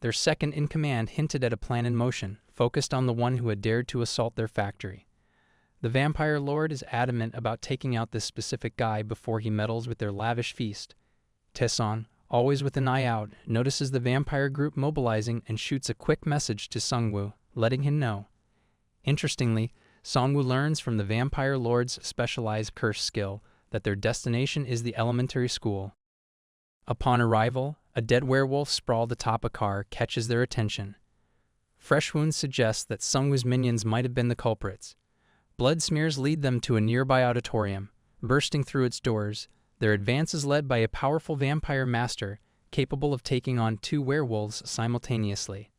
Their second-in-command hinted at a plan in motion, focused on the one who had dared to assault their factory. The vampire lord is adamant about taking out this specific guy before he meddles with their lavish feast. Taesong, always with an eye out, notices the vampire group mobilizing and shoots a quick message to Seongwu, letting him know. Interestingly, Seongwu learns from the vampire lord's specialized curse skill that their destination is the elementary school. Upon arrival, a dead werewolf sprawled atop a car catches their attention. Fresh wounds suggest that Seongwu's minions might have been the culprits. Blood smears lead them to a nearby auditorium. Bursting through its doors, their advance is led by a powerful vampire master capable of taking on 2 werewolves simultaneously.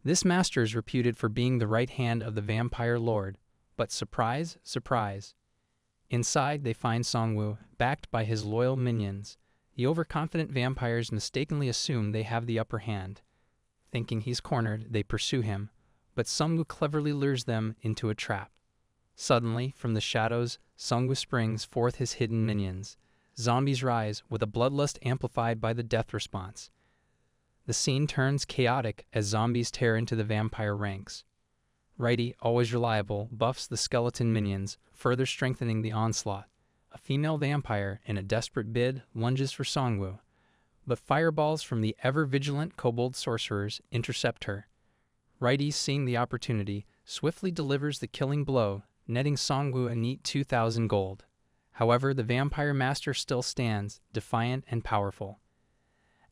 This master is reputed for being the right hand of the vampire lord, but surprise, surprise. Inside, they find Seongwu, backed by his loyal minions. The overconfident vampires mistakenly assume they have the upper hand. Thinking he's cornered, they pursue him, but Seongwu cleverly lures them into a trap. Suddenly, from the shadows, Seongwu springs forth his hidden minions. Zombies rise, with a bloodlust amplified by the death response. The scene turns chaotic as zombies tear into the vampire ranks. Righty, always reliable, buffs the skeleton minions, further strengthening the onslaught. A female vampire, in a desperate bid, lunges for Seongwu, but fireballs from the ever-vigilant kobold sorcerers intercept her. Righty, seeing the opportunity, swiftly delivers the killing blow, netting Seongwu a neat 2,000 gold. However, the vampire master still stands, defiant and powerful.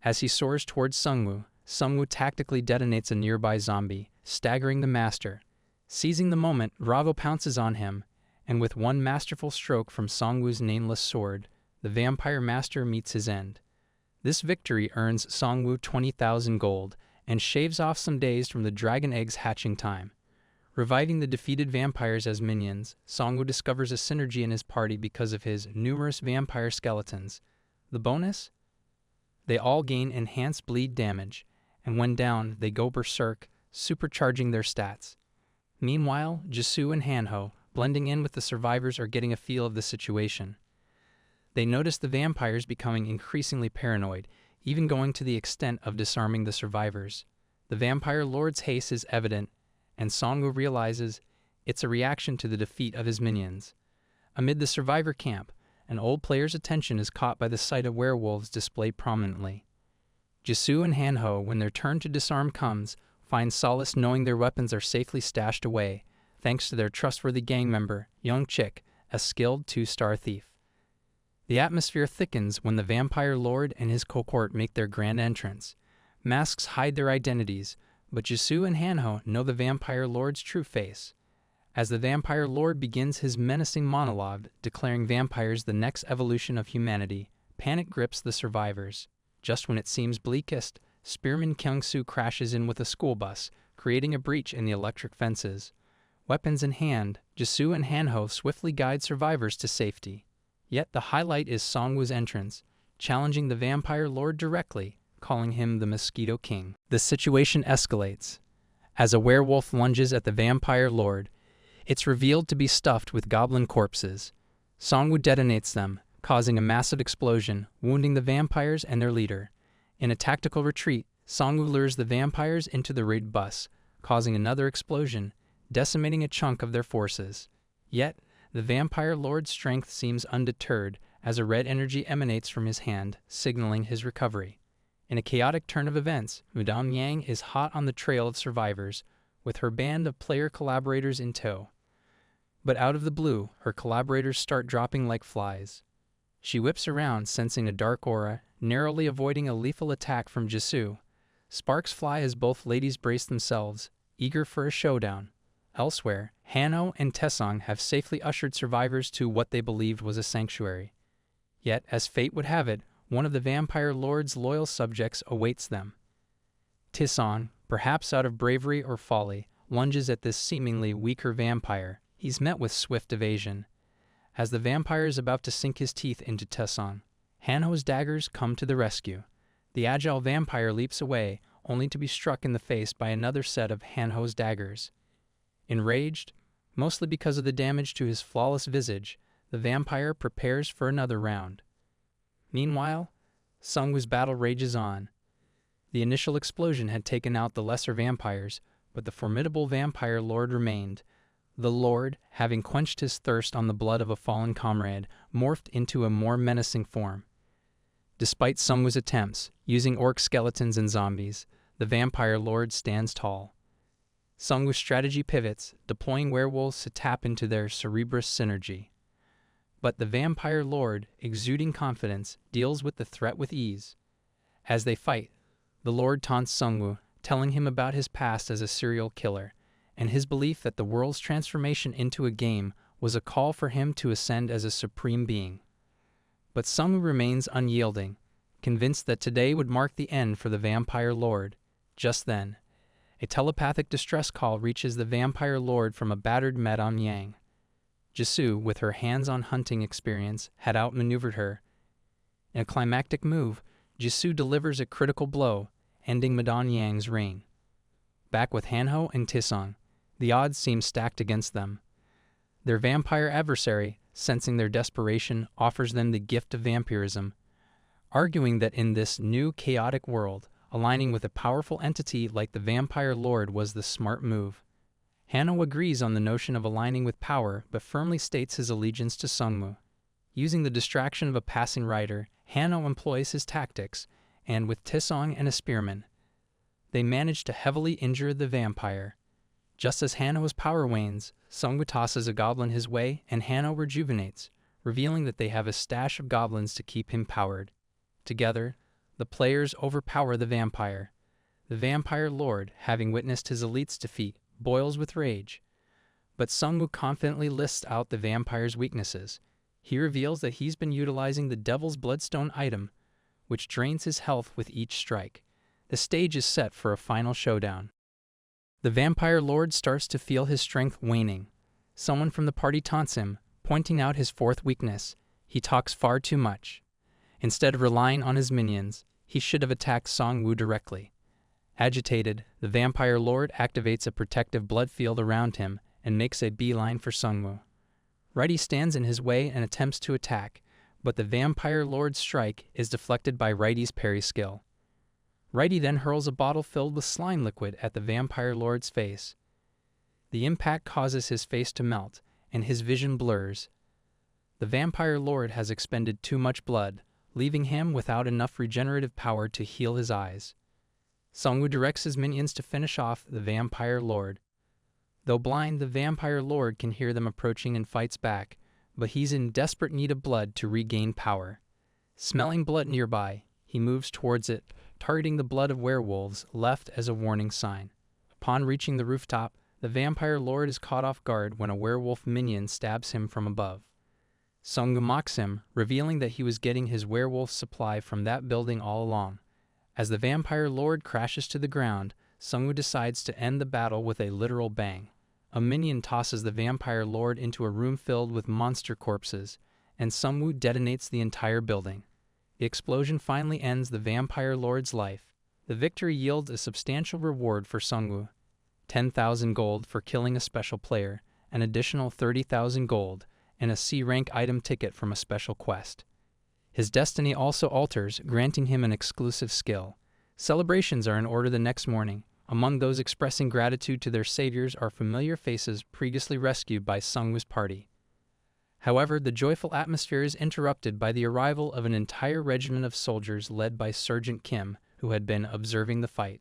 As he soars towards Seongwu tactically detonates a nearby zombie, staggering the master. Seizing the moment, Rago pounces on him, and with one masterful stroke from Seongwu's nameless sword, the vampire master meets his end. This victory earns Seongwu 20,000 gold, and shaves off some days from the dragon egg's hatching time. Reviving the defeated vampires as minions, Seongwu discovers a synergy in his party because of his numerous vampire skeletons. The bonus? They all gain enhanced bleed damage, and when down, they go berserk, supercharging their stats. Meanwhile, Jisoo and Hanho, blending in with the survivors, are getting a feel of the situation. They notice the vampires becoming increasingly paranoid, even going to the extent of disarming the survivors. The vampire lord's haste is evident, and Seongwu realizes it's a reaction to the defeat of his minions. Amid the survivor camp, an old player's attention is caught by the sight of werewolves displayed prominently. Jisoo and Hanho, when their turn to disarm comes, find solace knowing their weapons are safely stashed away, thanks to their trustworthy gang member, Young Chick, a skilled 2-star thief. The atmosphere thickens when the vampire lord and his cohort make their grand entrance. Masks hide their identities, but Jisoo and Hanho know the vampire lord's true face. As the vampire lord begins his menacing monologue, declaring vampires the next evolution of humanity, panic grips the survivors. Just when it seems bleakest, Spearman Kyung-soo crashes in with a school bus, creating a breach in the electric fences. Weapons in hand, Jisoo and Hanho swiftly guide survivors to safety. Yet the highlight is Seongwu's entrance, challenging the vampire lord directly, calling him the Mosquito King. The situation escalates. As a werewolf lunges at the vampire lord, it's revealed to be stuffed with goblin corpses. Seongwu detonates them, causing a massive explosion, wounding the vampires and their leader. In a tactical retreat, Seongwu lures the vampires into the raid bus, causing another explosion, decimating a chunk of their forces. Yet, the vampire lord's strength seems undeterred as a red energy emanates from his hand, signaling his recovery. In a chaotic turn of events, Madame Yang is hot on the trail of survivors, with her band of player collaborators in tow. But out of the blue, her collaborators start dropping like flies. She whips around, sensing a dark aura, narrowly avoiding a lethal attack from Jisoo. Sparks fly as both ladies brace themselves, eager for a showdown. Elsewhere, Hanho and Taesong have safely ushered survivors to what they believed was a sanctuary. Yet, as fate would have it, one of the vampire lord's loyal subjects awaits them. Taesong, perhaps out of bravery or folly, lunges at this seemingly weaker vampire. He's met with swift evasion. As the vampire is about to sink his teeth into Taesong, Hanho's daggers come to the rescue. The agile vampire leaps away, only to be struck in the face by another set of Hanho's daggers. Enraged, mostly because of the damage to his flawless visage, the vampire prepares for another round. Meanwhile, Seongwu's battle rages on. The initial explosion had taken out the lesser vampires, but the formidable vampire lord remained. The lord, having quenched his thirst on the blood of a fallen comrade, morphed into a more menacing form. Despite Seongwu's attempts, using orc skeletons and zombies, the vampire lord stands tall. Seongwu's strategy pivots, deploying werewolves to tap into their Cerebrus synergy. But the vampire lord, exuding confidence, deals with the threat with ease. As they fight, the lord taunts Seongwu, telling him about his past as a serial killer, and his belief that the world's transformation into a game was a call for him to ascend as a supreme being. But Seongwu remains unyielding, convinced that today would mark the end for the vampire lord. Just then, a telepathic distress call reaches the vampire lord from a battered Madame Yang. Jisoo, with her hands-on hunting experience, had outmaneuvered her. In a climactic move, Jisoo delivers a critical blow, ending Madame Yang's reign. Back with Hanho and Taesong, the odds seem stacked against them. Their vampire adversary, sensing their desperation, offers them the gift of vampirism, arguing that in this new chaotic world, aligning with a powerful entity like the vampire lord was the smart move. Hanho agrees on the notion of aligning with power, but firmly states his allegiance to Seongwu. Using the distraction of a passing rider, Hanho employs his tactics, and with Taesong and a spearman, they manage to heavily injure the vampire. Just as Hanho's power wanes, Seongwu tosses a goblin his way, and Hanho rejuvenates, revealing that they have a stash of goblins to keep him powered. Together, the players overpower the vampire. The vampire lord, having witnessed his elite's defeat, boils with rage. But Seongwu confidently lists out the vampire's weaknesses. He reveals that he's been utilizing the Devil's Bloodstone item, which drains his health with each strike. The stage is set for a final showdown. The vampire lord starts to feel his strength waning. Someone from the party taunts him, pointing out his fourth weakness. He talks far too much. Instead of relying on his minions, he should have attacked Seongwu directly. Agitated, the vampire lord activates a protective blood field around him and makes a beeline for Seongwu. Righty stands in his way and attempts to attack, but the vampire lord's strike is deflected by Righty's parry skill. Righty then hurls a bottle filled with slime liquid at the vampire lord's face. The impact causes his face to melt, and his vision blurs. The vampire lord has expended too much blood, leaving him without enough regenerative power to heal his eyes. Seongwu directs his minions to finish off the vampire lord. Though blind, the vampire lord can hear them approaching and fights back, but he's in desperate need of blood to regain power. Smelling blood nearby, he moves towards it, targeting the blood of werewolves left as a warning sign. Upon reaching the rooftop, the vampire lord is caught off guard when a werewolf minion stabs him from above. Seongwu mocks him, revealing that he was getting his werewolf supply from that building all along. As the vampire lord crashes to the ground, Seongwu decides to end the battle with a literal bang. A minion tosses the vampire lord into a room filled with monster corpses, and Seongwu detonates the entire building. The explosion finally ends the vampire lord's life. The victory yields a substantial reward for Seongwu: 10,000 gold for killing a special player, an additional 30,000 gold, and a C-rank item ticket from a special quest. His destiny also alters, granting him an exclusive skill. Celebrations are in order the next morning. Among those expressing gratitude to their saviors are familiar faces previously rescued by Seongwu's party. However, the joyful atmosphere is interrupted by the arrival of an entire regiment of soldiers led by Sergeant Kim, who had been observing the fight.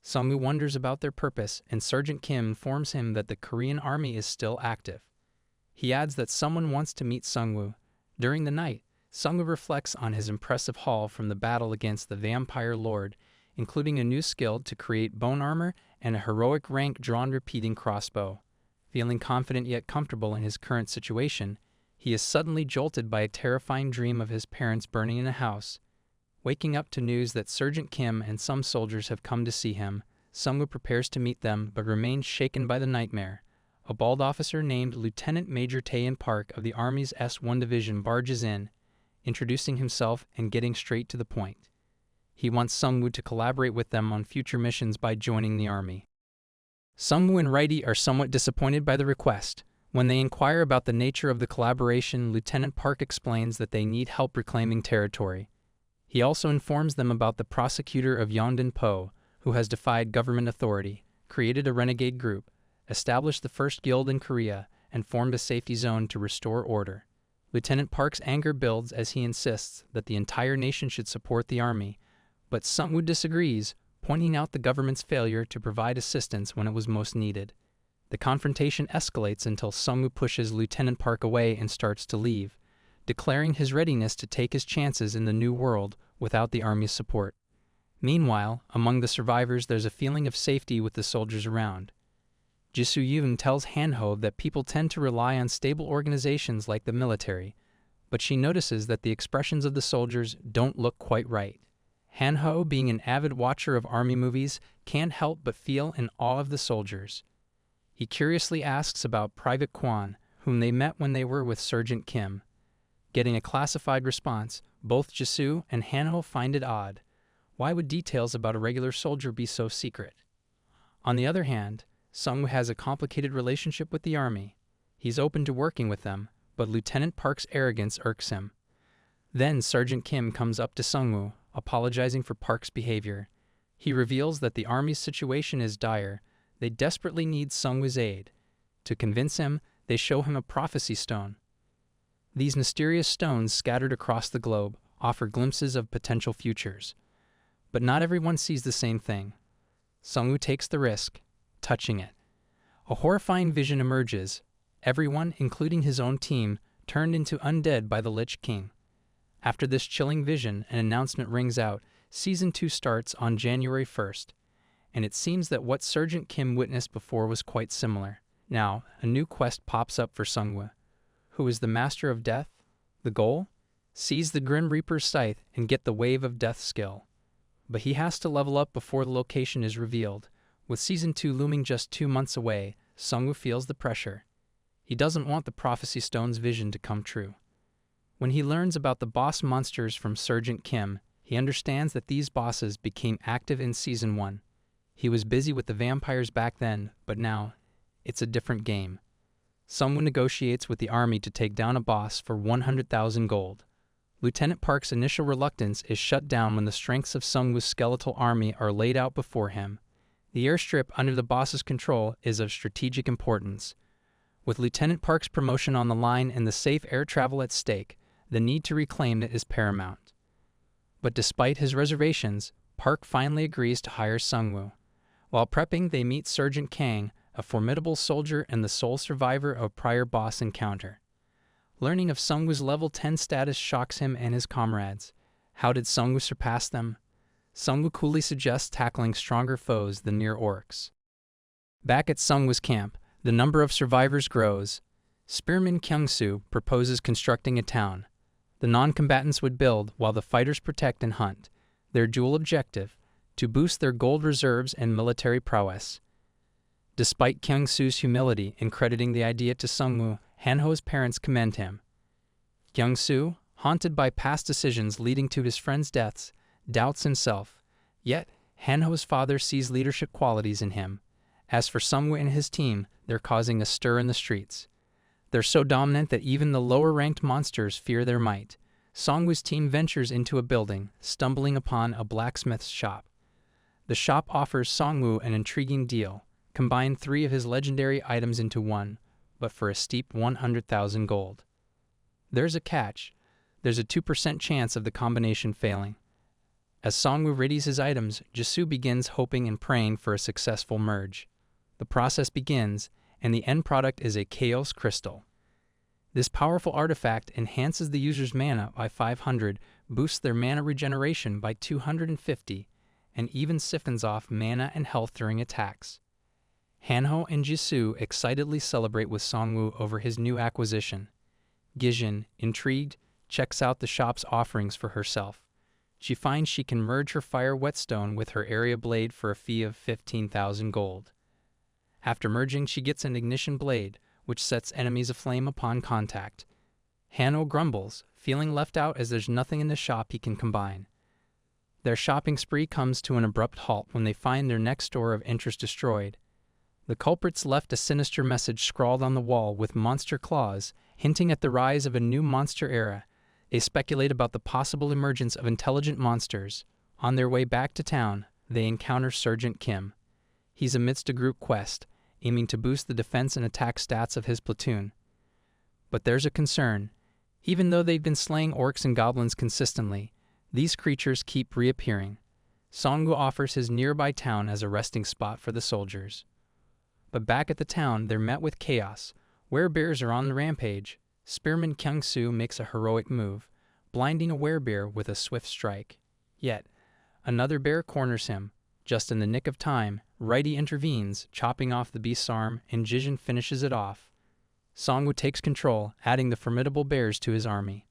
Seongwu wonders about their purpose, and Sergeant Kim informs him that the Korean army is still active. He adds that someone wants to meet Seongwu. During the night, Seongwu reflects on his impressive haul from the battle against the vampire lord, including a new skill to create bone armor and a heroic rank-drawn repeating crossbow. Feeling confident yet comfortable in his current situation, he is suddenly jolted by a terrifying dream of his parents burning in a house. Waking up to news that Sergeant Kim and some soldiers have come to see him, Seongwu prepares to meet them but remains shaken by the nightmare. A bald officer named Lieutenant Major Taein Park of the Army's S-1 Division barges in, introducing himself and getting straight to the point. He wants Seongwu to collaborate with them on future missions by joining the army. Seongwu and Righty are somewhat disappointed by the request. When they inquire about the nature of the collaboration, Lieutenant Park explains that they need help reclaiming territory. He also informs them about the prosecutor of Yeondan-po, who has defied government authority, created a renegade group, established the first guild in Korea, and formed a safety zone to restore order. Lieutenant Park's anger builds as he insists that the entire nation should support the army, but Seongwu disagrees, pointing out the government's failure to provide assistance when it was most needed. The confrontation escalates until Seongwu pushes Lieutenant Park away and starts to leave, declaring his readiness to take his chances in the new world without the army's support. Meanwhile, among the survivors there's a feeling of safety with the soldiers around. Jisoo-yoon tells Han-ho that people tend to rely on stable organizations like the military, but she notices that the expressions of the soldiers don't look quite right. Han-ho, being an avid watcher of army movies, can't help but feel in awe of the soldiers. He curiously asks about Private Kwan, whom they met when they were with Sergeant Kim. Getting a classified response, both Jisoo and Han-ho find it odd. Why would details about a regular soldier be so secret? On the other hand, Seongwu has a complicated relationship with the army. He's open to working with them, but Lieutenant Park's arrogance irks him. Then Sergeant Kim comes up to Seongwu, apologizing for Park's behavior. He reveals that the army's situation is dire. They desperately need Seongwu's aid. To convince him, they show him a prophecy stone. These mysterious stones scattered across the globe offer glimpses of potential futures. But not everyone sees the same thing. Seongwu takes the risk, touching it. A horrifying vision emerges. Everyone, including his own team, turned into undead by the Lich King. After this chilling vision, an announcement rings out. Season 2 starts on January 1st, and it seems that what Sergeant Kim witnessed before was quite similar. Now, a new quest pops up for Seongwu. Who is the Master of Death? The goal? Seize the Grim Reaper's scythe and get the Wave of Death skill. But he has to level up before the location is revealed. With Season 2 looming just 2 months away, Seongwu feels the pressure. He doesn't want the Prophecy Stone's vision to come true. When he learns about the boss monsters from Sergeant Kim, he understands that these bosses became active in Season 1. He was busy with the vampires back then, but now, it's a different game. Seongwu negotiates with the army to take down a boss for 100,000 gold. Lieutenant Park's initial reluctance is shut down when the strengths of Seongwu's skeletal army are laid out before him. The airstrip under the boss's control is of strategic importance. With Lieutenant Park's promotion on the line and the safe air travel at stake, the need to reclaim it is paramount. But despite his reservations, Park finally agrees to hire Seongwu. While prepping, they meet Sergeant Kang, a formidable soldier and the sole survivor of a prior boss encounter. Learning of Seongwu's level 10 status shocks him and his comrades. How did Seongwu surpass them? Seongwu coolly suggests tackling stronger foes than near orcs. Back at Seongwu's camp, the number of survivors grows. Spearman Kyung-soo proposes constructing a town. The non-combatants would build while the fighters protect and hunt. Their dual objective, to boost their gold reserves and military prowess. Despite Kyung-soo's humility in crediting the idea to Seongwu, Han-ho's parents commend him. Kyung-soo, haunted by past decisions leading to his friends' deaths, doubts himself. Yet, Han-ho's father sees leadership qualities in him. As for Seongwu and his team, they're causing a stir in the streets. They're so dominant that even the lower-ranked monsters fear their might. Seongwu's team ventures into a building, stumbling upon a blacksmith's shop. The shop offers Seongwu an intriguing deal. Combine 3 of his legendary items into one, but for a steep 100,000 gold. There's a catch. There's a 2% chance of the combination failing. As Seongwu readies his items, Jisoo begins hoping and praying for a successful merge. The process begins, and the end product is a Chaos Crystal. This powerful artifact enhances the user's mana by 500, boosts their mana regeneration by 250, and even siphons off mana and health during attacks. Hanho and Jisoo excitedly celebrate with Seongwu over his new acquisition. Gijin, intrigued, checks out the shop's offerings for herself. She finds she can merge her fire whetstone with her area blade for a fee of 15,000 gold. After merging, she gets an ignition blade, which sets enemies aflame upon contact. Hanho grumbles, feeling left out as there's nothing in the shop he can combine. Their shopping spree comes to an abrupt halt when they find their next store of interest destroyed. The culprits left a sinister message scrawled on the wall with monster claws, hinting at the rise of a new monster era. They speculate about the possible emergence of intelligent monsters. On their way back to town, they encounter Sergeant Kim. He's amidst a group quest, aiming to boost the defense and attack stats of his platoon. But there's a concern. Even though they've been slaying orcs and goblins consistently, these creatures keep reappearing. Seongwu offers his nearby town as a resting spot for the soldiers. But back at the town, they're met with chaos. Werebears are on the rampage. Spearman Kyung-soo makes a heroic move, blinding a werebear with a swift strike. Yet, another bear corners him. Just in the nick of time, Righty intervenes, chopping off the beast's arm, and Jijin finishes it off. Seongwu takes control, adding the formidable bears to his army.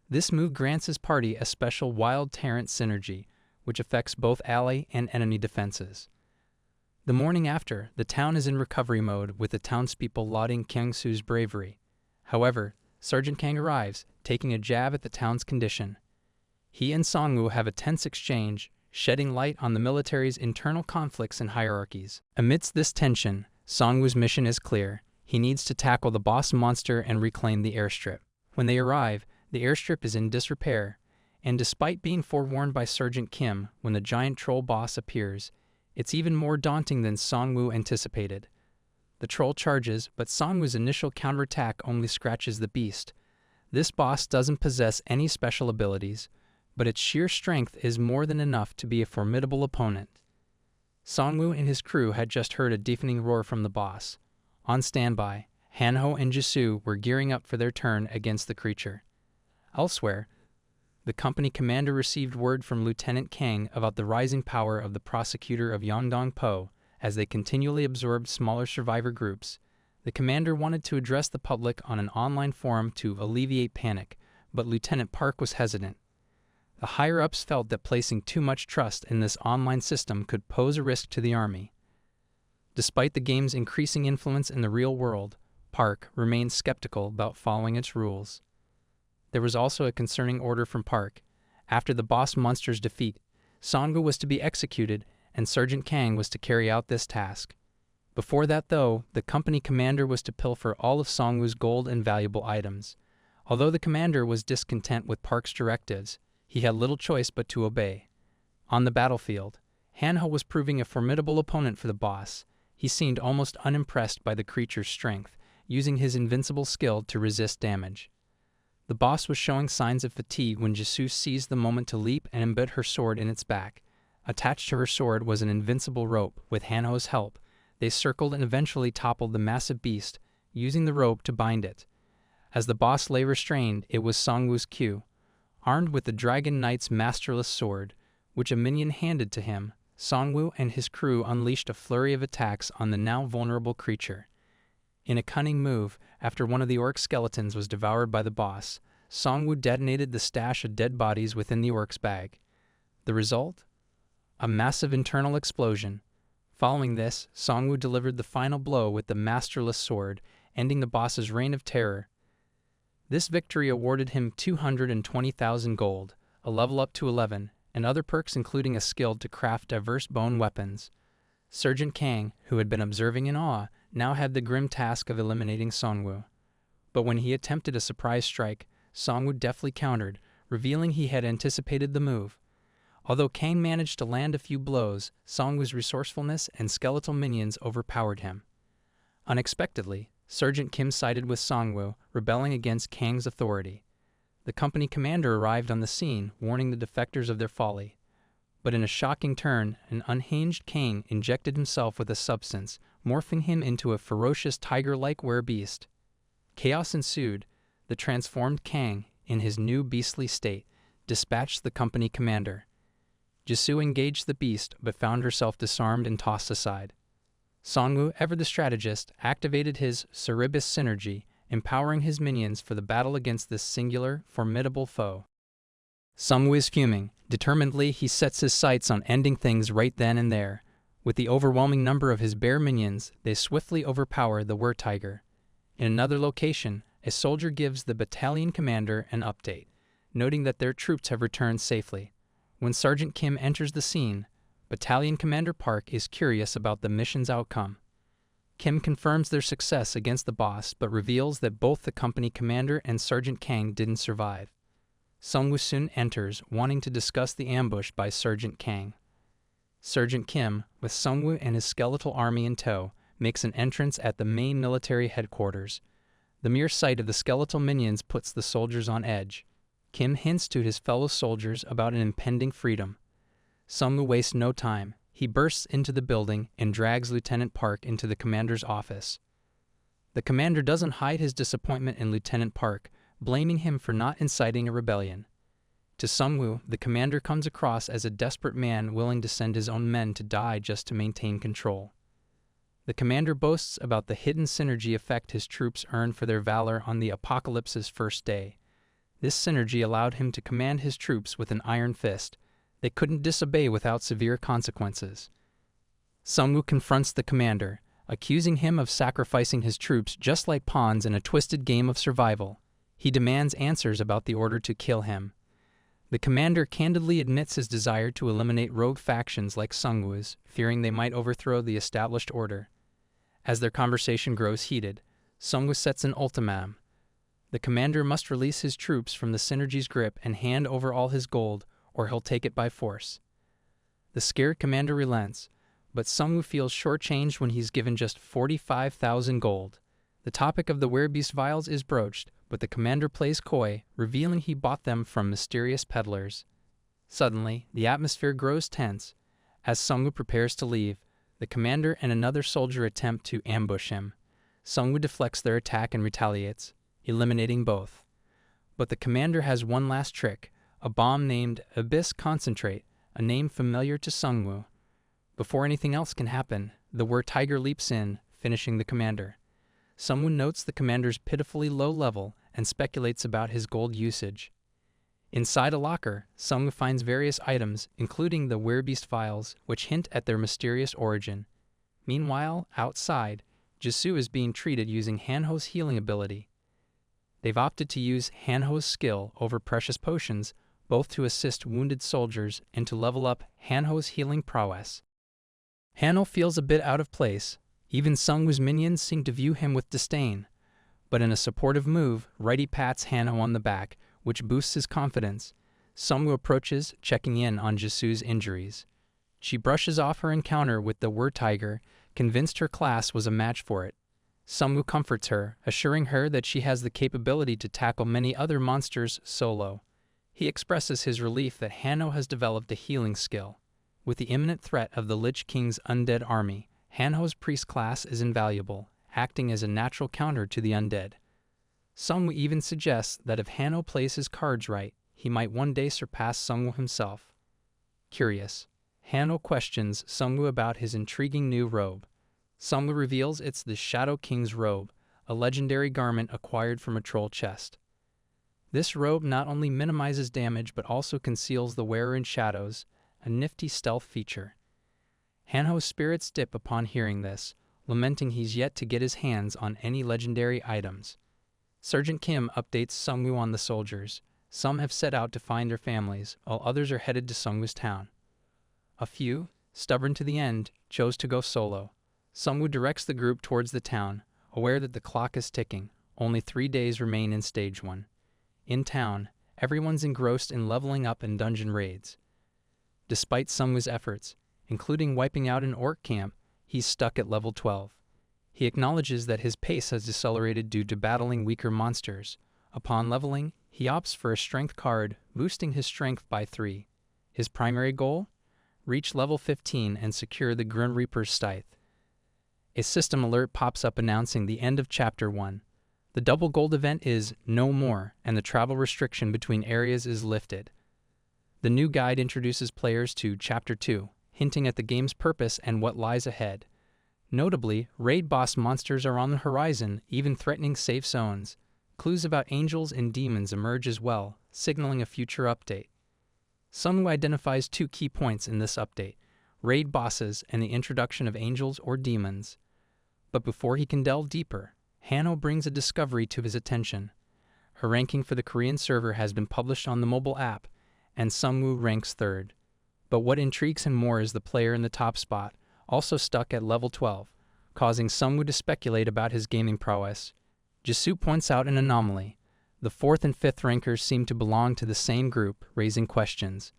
This move grants his party a special Wild Tyrant synergy, which affects both ally and enemy defenses. The morning after, the town is in recovery mode, with the townspeople lauding Kyung-soo's bravery. However, Sergeant Kang arrives, taking a jab at the town's condition. He and Seongwu have a tense exchange, shedding light on the military's internal conflicts and hierarchies. Amidst this tension, Seongwu's mission is clear. He needs to tackle the boss monster and reclaim the airstrip. When they arrive, the airstrip is in disrepair, and despite being forewarned by Sergeant Kim when the giant troll boss appears, it's even more daunting than Seongwu anticipated. The troll charges, but Seongwu's initial counterattack only scratches the beast. This boss doesn't possess any special abilities, but its sheer strength is more than enough to be a formidable opponent. Seongwu and his crew had just heard a deafening roar from the boss. On standby, Hanho and Jisoo were gearing up for their turn against the creature. Elsewhere, the company commander received word from Lieutenant Kang about the rising power of the prosecutor of Yongdong-po. As they continually absorbed smaller survivor groups, the commander wanted to address the public on an online forum to alleviate panic, but Lieutenant Park was hesitant. The higher-ups felt that placing too much trust in this online system could pose a risk to the army. Despite the game's increasing influence in the real world, Park remained skeptical about following its rules. There was also a concerning order from Park. After the boss monster's defeat, Seongwu was to be executed, and Sergeant Kang was to carry out this task. Before that, though, the company commander was to pilfer all of Seongwu's gold and valuable items. Although the commander was discontent with Park's directives, he had little choice but to obey. On the battlefield, Hanho was proving a formidable opponent for the boss. He seemed almost unimpressed by the creature's strength, using his invincible skill to resist damage. The boss was showing signs of fatigue when Jisoo seized the moment to leap and embed her sword in its back. Attached to her sword was an invincible rope. With Hanho's help, they circled and eventually toppled the massive beast, using the rope to bind it. As the boss lay restrained, it was Seongwu's cue. Armed with the Dragon Knight's masterless sword, which a minion handed to him, Seongwu and his crew unleashed a flurry of attacks on the now vulnerable creature. In a cunning move, after one of the orc skeletons was devoured by the boss, Seongwu detonated the stash of dead bodies within the orc's bag. The result? A massive internal explosion. Following this, Seongwu delivered the final blow with the masterless sword, ending the boss's reign of terror. This victory awarded him 220,000 gold, a level up to 11, and other perks including a skill to craft diverse bone weapons. Sergeant Kang, who had been observing in awe, now had the grim task of eliminating Seongwu. But when he attempted a surprise strike, Seongwu deftly countered, revealing he had anticipated the move. Although Kang managed to land a few blows, Seongwu's resourcefulness and skeletal minions overpowered him. Unexpectedly, Sergeant Kim sided with Seongwu, rebelling against Kang's authority. The company commander arrived on the scene, warning the defectors of their folly. But in a shocking turn, an unhinged Kang injected himself with a substance, morphing him into a ferocious tiger-like werebeast. Chaos ensued. The transformed Kang, in his new beastly state, dispatched the company commander. Jisoo engaged the beast, but found herself disarmed and tossed aside. Seongwu, ever the strategist, activated his Cerberus synergy, empowering his minions for the battle against this singular, formidable foe. Seongwu is fuming. Determinedly, he sets his sights on ending things right then and there. With the overwhelming number of his bear minions, they swiftly overpower the were-tiger. In another location, a soldier gives the battalion commander an update, noting that their troops have returned safely. When Sergeant Kim enters the scene, Battalion Commander Park is curious about the mission's outcome. Kim confirms their success against the boss, but reveals that both the company commander and Sergeant Kang didn't survive. Seongwu soon enters, wanting to discuss the ambush by Sergeant Kang. Sergeant Kim, with Seongwu and his skeletal army in tow, makes an entrance at the main military headquarters. The mere sight of the skeletal minions puts the soldiers on edge. Kim hints to his fellow soldiers about an impending freedom. Seongwu wastes no time. He bursts into the building and drags Lieutenant Park into the commander's office. The commander doesn't hide his disappointment in Lieutenant Park, blaming him for not inciting a rebellion. To Seongwu, the commander comes across as a desperate man willing to send his own men to die just to maintain control. The commander boasts about the hidden synergy effect his troops earned for their valor on the apocalypse's first day. This synergy allowed him to command his troops with an iron fist. They couldn't disobey without severe consequences. Seongwu confronts the commander, accusing him of sacrificing his troops just like pawns in a twisted game of survival. He demands answers about the order to kill him. The commander candidly admits his desire to eliminate rogue factions like Seongwu's, fearing they might overthrow the established order. As their conversation grows heated, Seongwu sets an ultimatum. The commander must release his troops from the synergy's grip and hand over all his gold, or he'll take it by force. The scared commander relents, but Seongwu feels shortchanged when he's given just 45,000 gold. The topic of the werebeast vials is broached, but the commander plays coy, revealing he bought them from mysterious peddlers. Suddenly, the atmosphere grows tense. As Seongwu prepares to leave, the commander and another soldier attempt to ambush him. Seongwu deflects their attack and retaliates, eliminating both. But the commander has one last trick, a bomb named Abyss Concentrate, a name familiar to Seongwu. Before anything else can happen, the were-tiger leaps in, finishing the commander. Seongwu notes the commander's pitifully low level and speculates about his gold usage. Inside a locker, Seongwu finds various items, including the werebeast vials, which hint at their mysterious origin. Meanwhile, outside, Jisoo is being treated using Hanho's healing ability. They've opted to use Hanho's skill over precious potions, both to assist wounded soldiers and to level up Hanho's healing prowess. Hanho feels a bit out of place. Even Seongwu's minions seem to view him with disdain. But in a supportive move, Righty pats Hanho on the back, which boosts his confidence. Seongwu approaches, checking in on Jisoo's injuries. She brushes off her encounter with the were-tiger, convinced her class was a match for it. Seongwu comforts her, assuring her that she has the capability to tackle many other monsters solo. He expresses his relief that Hanho has developed a healing skill. With the imminent threat of the Lich King's undead army, Hanho's priest class is invaluable, acting as a natural counter to the undead. Seongwu even suggests that if Hanho plays his cards right, he might one day surpass Seongwu himself. Curious, Hanho questions Seongwu about his intriguing new robe. Seongwu reveals it's the Shadow King's robe, a legendary garment acquired from a troll chest. This robe not only minimizes damage but also conceals the wearer in shadows, a nifty stealth feature. Hanho's spirits dip upon hearing this, lamenting he's yet to get his hands on any legendary items. Sergeant Kim updates Seongwu on the soldiers. Some have set out to find their families, while others are headed to Seongwu's town. A few, stubborn to the end, chose to go solo. Seongwu directs the group towards the town, aware that the clock is ticking. Only 3 days remain in Stage 1. In town, everyone's engrossed in leveling up in dungeon raids. Despite Seongwu's efforts, including wiping out an orc camp, he's stuck at level 12. He acknowledges that his pace has decelerated due to battling weaker monsters, Upon leveling, he opts for a strength card, boosting his strength by 3. His primary goal? Reach level 15 and secure the Grim Reaper's scythe. A system alert pops up announcing the end of Chapter 1. The double gold event is no more, and the travel restriction between areas is lifted. The new guide introduces players to Chapter 2, hinting at the game's purpose and what lies ahead. Notably, raid boss monsters are on the horizon, even threatening safe zones. Clues about angels and demons emerge as well, signaling a future update. Seongwu identifies 2 key points in this update: raid bosses and the introduction of angels or demons. But before he can delve deeper, Hanho brings a discovery to his attention. Her ranking for the Korean server has been published on the mobile app, and Seongwu ranks 3rd. But what intrigues him more is the player in the top spot, also stuck at level 12, causing Seongwu to speculate about his gaming prowess. Jisoo points out an anomaly. The 4th and 5th rankers seem to belong to the same group, raising questions.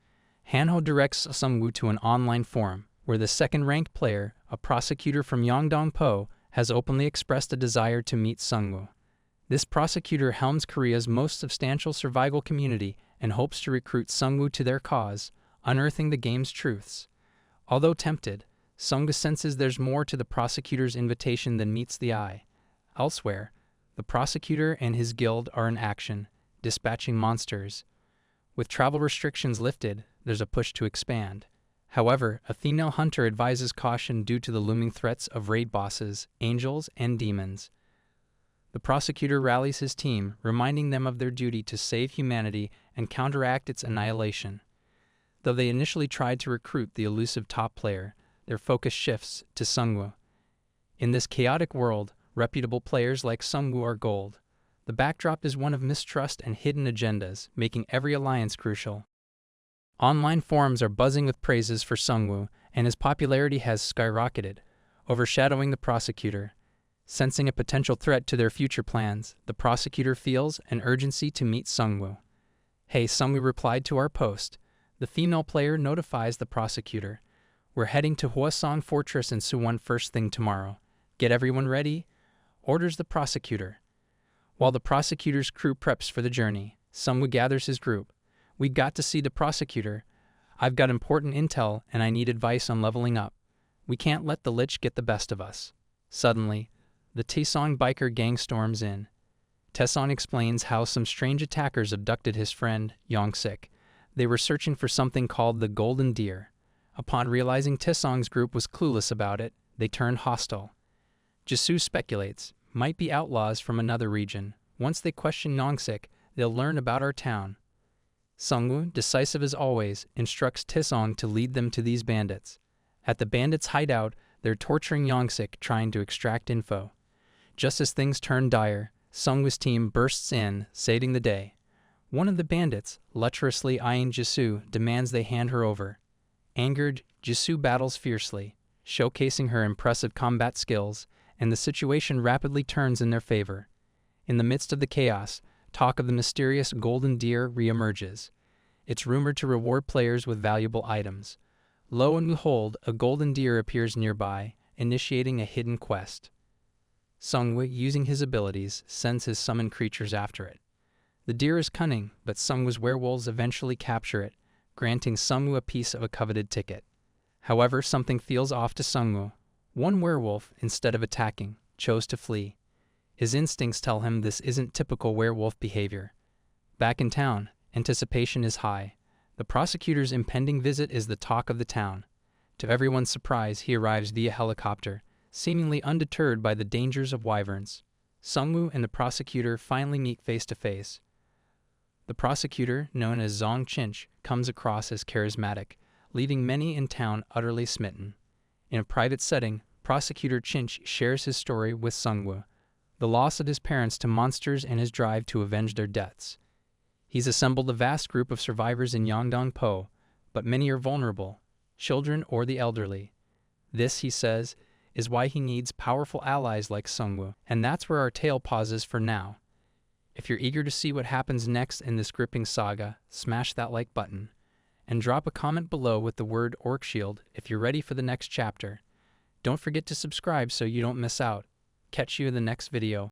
Hanho directs Seongwu to an online forum, where the 2nd-ranked player, a prosecutor from Yeongdong-po, has openly expressed a desire to meet Seongwu. This prosecutor helms Korea's most substantial survival community and hopes to recruit Seongwu to their cause, unearthing the game's truths. Although tempted, Seongwu senses there's more to the prosecutor's invitation than meets the eye. Elsewhere, the prosecutor and his guild are in action, dispatching monsters. With travel restrictions lifted, there's a push to expand. However, a female hunter advises caution due to the looming threats of raid bosses, angels, and demons. The prosecutor rallies his team, reminding them of their duty to save humanity and counteract its annihilation. Though they initially tried to recruit the elusive top player, their focus shifts to Seongwu. In this chaotic world, reputable players like Seongwu are gold. The backdrop is one of mistrust and hidden agendas, making every alliance crucial. Online forums are buzzing with praises for Seongwu, and his popularity has skyrocketed, overshadowing the prosecutor. Sensing a potential threat to their future plans, the prosecutor feels an urgency to meet Seongwu. "Hey," Seongwu replied to our post. The female player notifies the prosecutor. "We're heading to Hwasong Fortress in Suwon first thing tomorrow. Get everyone ready," orders the prosecutor. While the prosecutor's crew preps for the journey, Seongwu gathers his group. "We've got to see the prosecutor. I've got important intel and I need advice on leveling up. We can't let the lich get the best of us." Suddenly, the Taesong biker gang storms in. Taesong explains how some strange attackers abducted his friend, Yongsik. They were searching for something called the Golden Deer. Upon realizing Taesong's group was clueless about it, they turned hostile. Jisoo speculates, might be outlaws from another region. Once they question Yongsik, they'll learn about our town. Seongwu, decisive as always, instructs Taesong to lead them to these bandits. At the bandits' hideout, they're torturing Yongsik, trying to extract info. Just as things turn dire, Seongwu's team bursts in, saving the day. One of the bandits, lecherously eyeing Jisoo, demands they hand her over. Angered, Jisoo battles fiercely, showcasing her impressive combat skills, and the situation rapidly turns in their favor. In the midst of the chaos, talk of the mysterious Golden Deer reemerges. It's rumored to reward players with valuable items. Lo and behold, a golden deer appears nearby, initiating a hidden quest. Seongwu, using his abilities, sends his summoned creatures after it. The deer is cunning, but Seongwu's werewolves eventually capture it, granting Seongwu a piece of a coveted ticket. However, something feels off to Seongwu. One werewolf, instead of attacking, chose to flee. His instincts tell him this isn't typical werewolf behavior. Back in town, anticipation is high. The prosecutor's impending visit is the talk of the town. To everyone's surprise, he arrives via helicopter, seemingly undeterred by the dangers of wyverns. Seongwu and the prosecutor finally meet face to face. The prosecutor, known as Zong Chinch, comes across as charismatic, leaving many in town utterly smitten. In a private setting, Prosecutor Chinch shares his story with Seongwu, the loss of his parents to monsters and his drive to avenge their deaths. He's assembled a vast group of survivors in Yeongdong-po, but many are vulnerable, children or the elderly. This, he says, is why he needs powerful allies like Seongwu, and that's where our tale pauses for now. If you're eager to see what happens next in this gripping saga, smash that like button, and drop a comment below with the word Orcshield if you're ready for the next chapter. Don't forget to subscribe so you don't miss out. Catch you in the next video.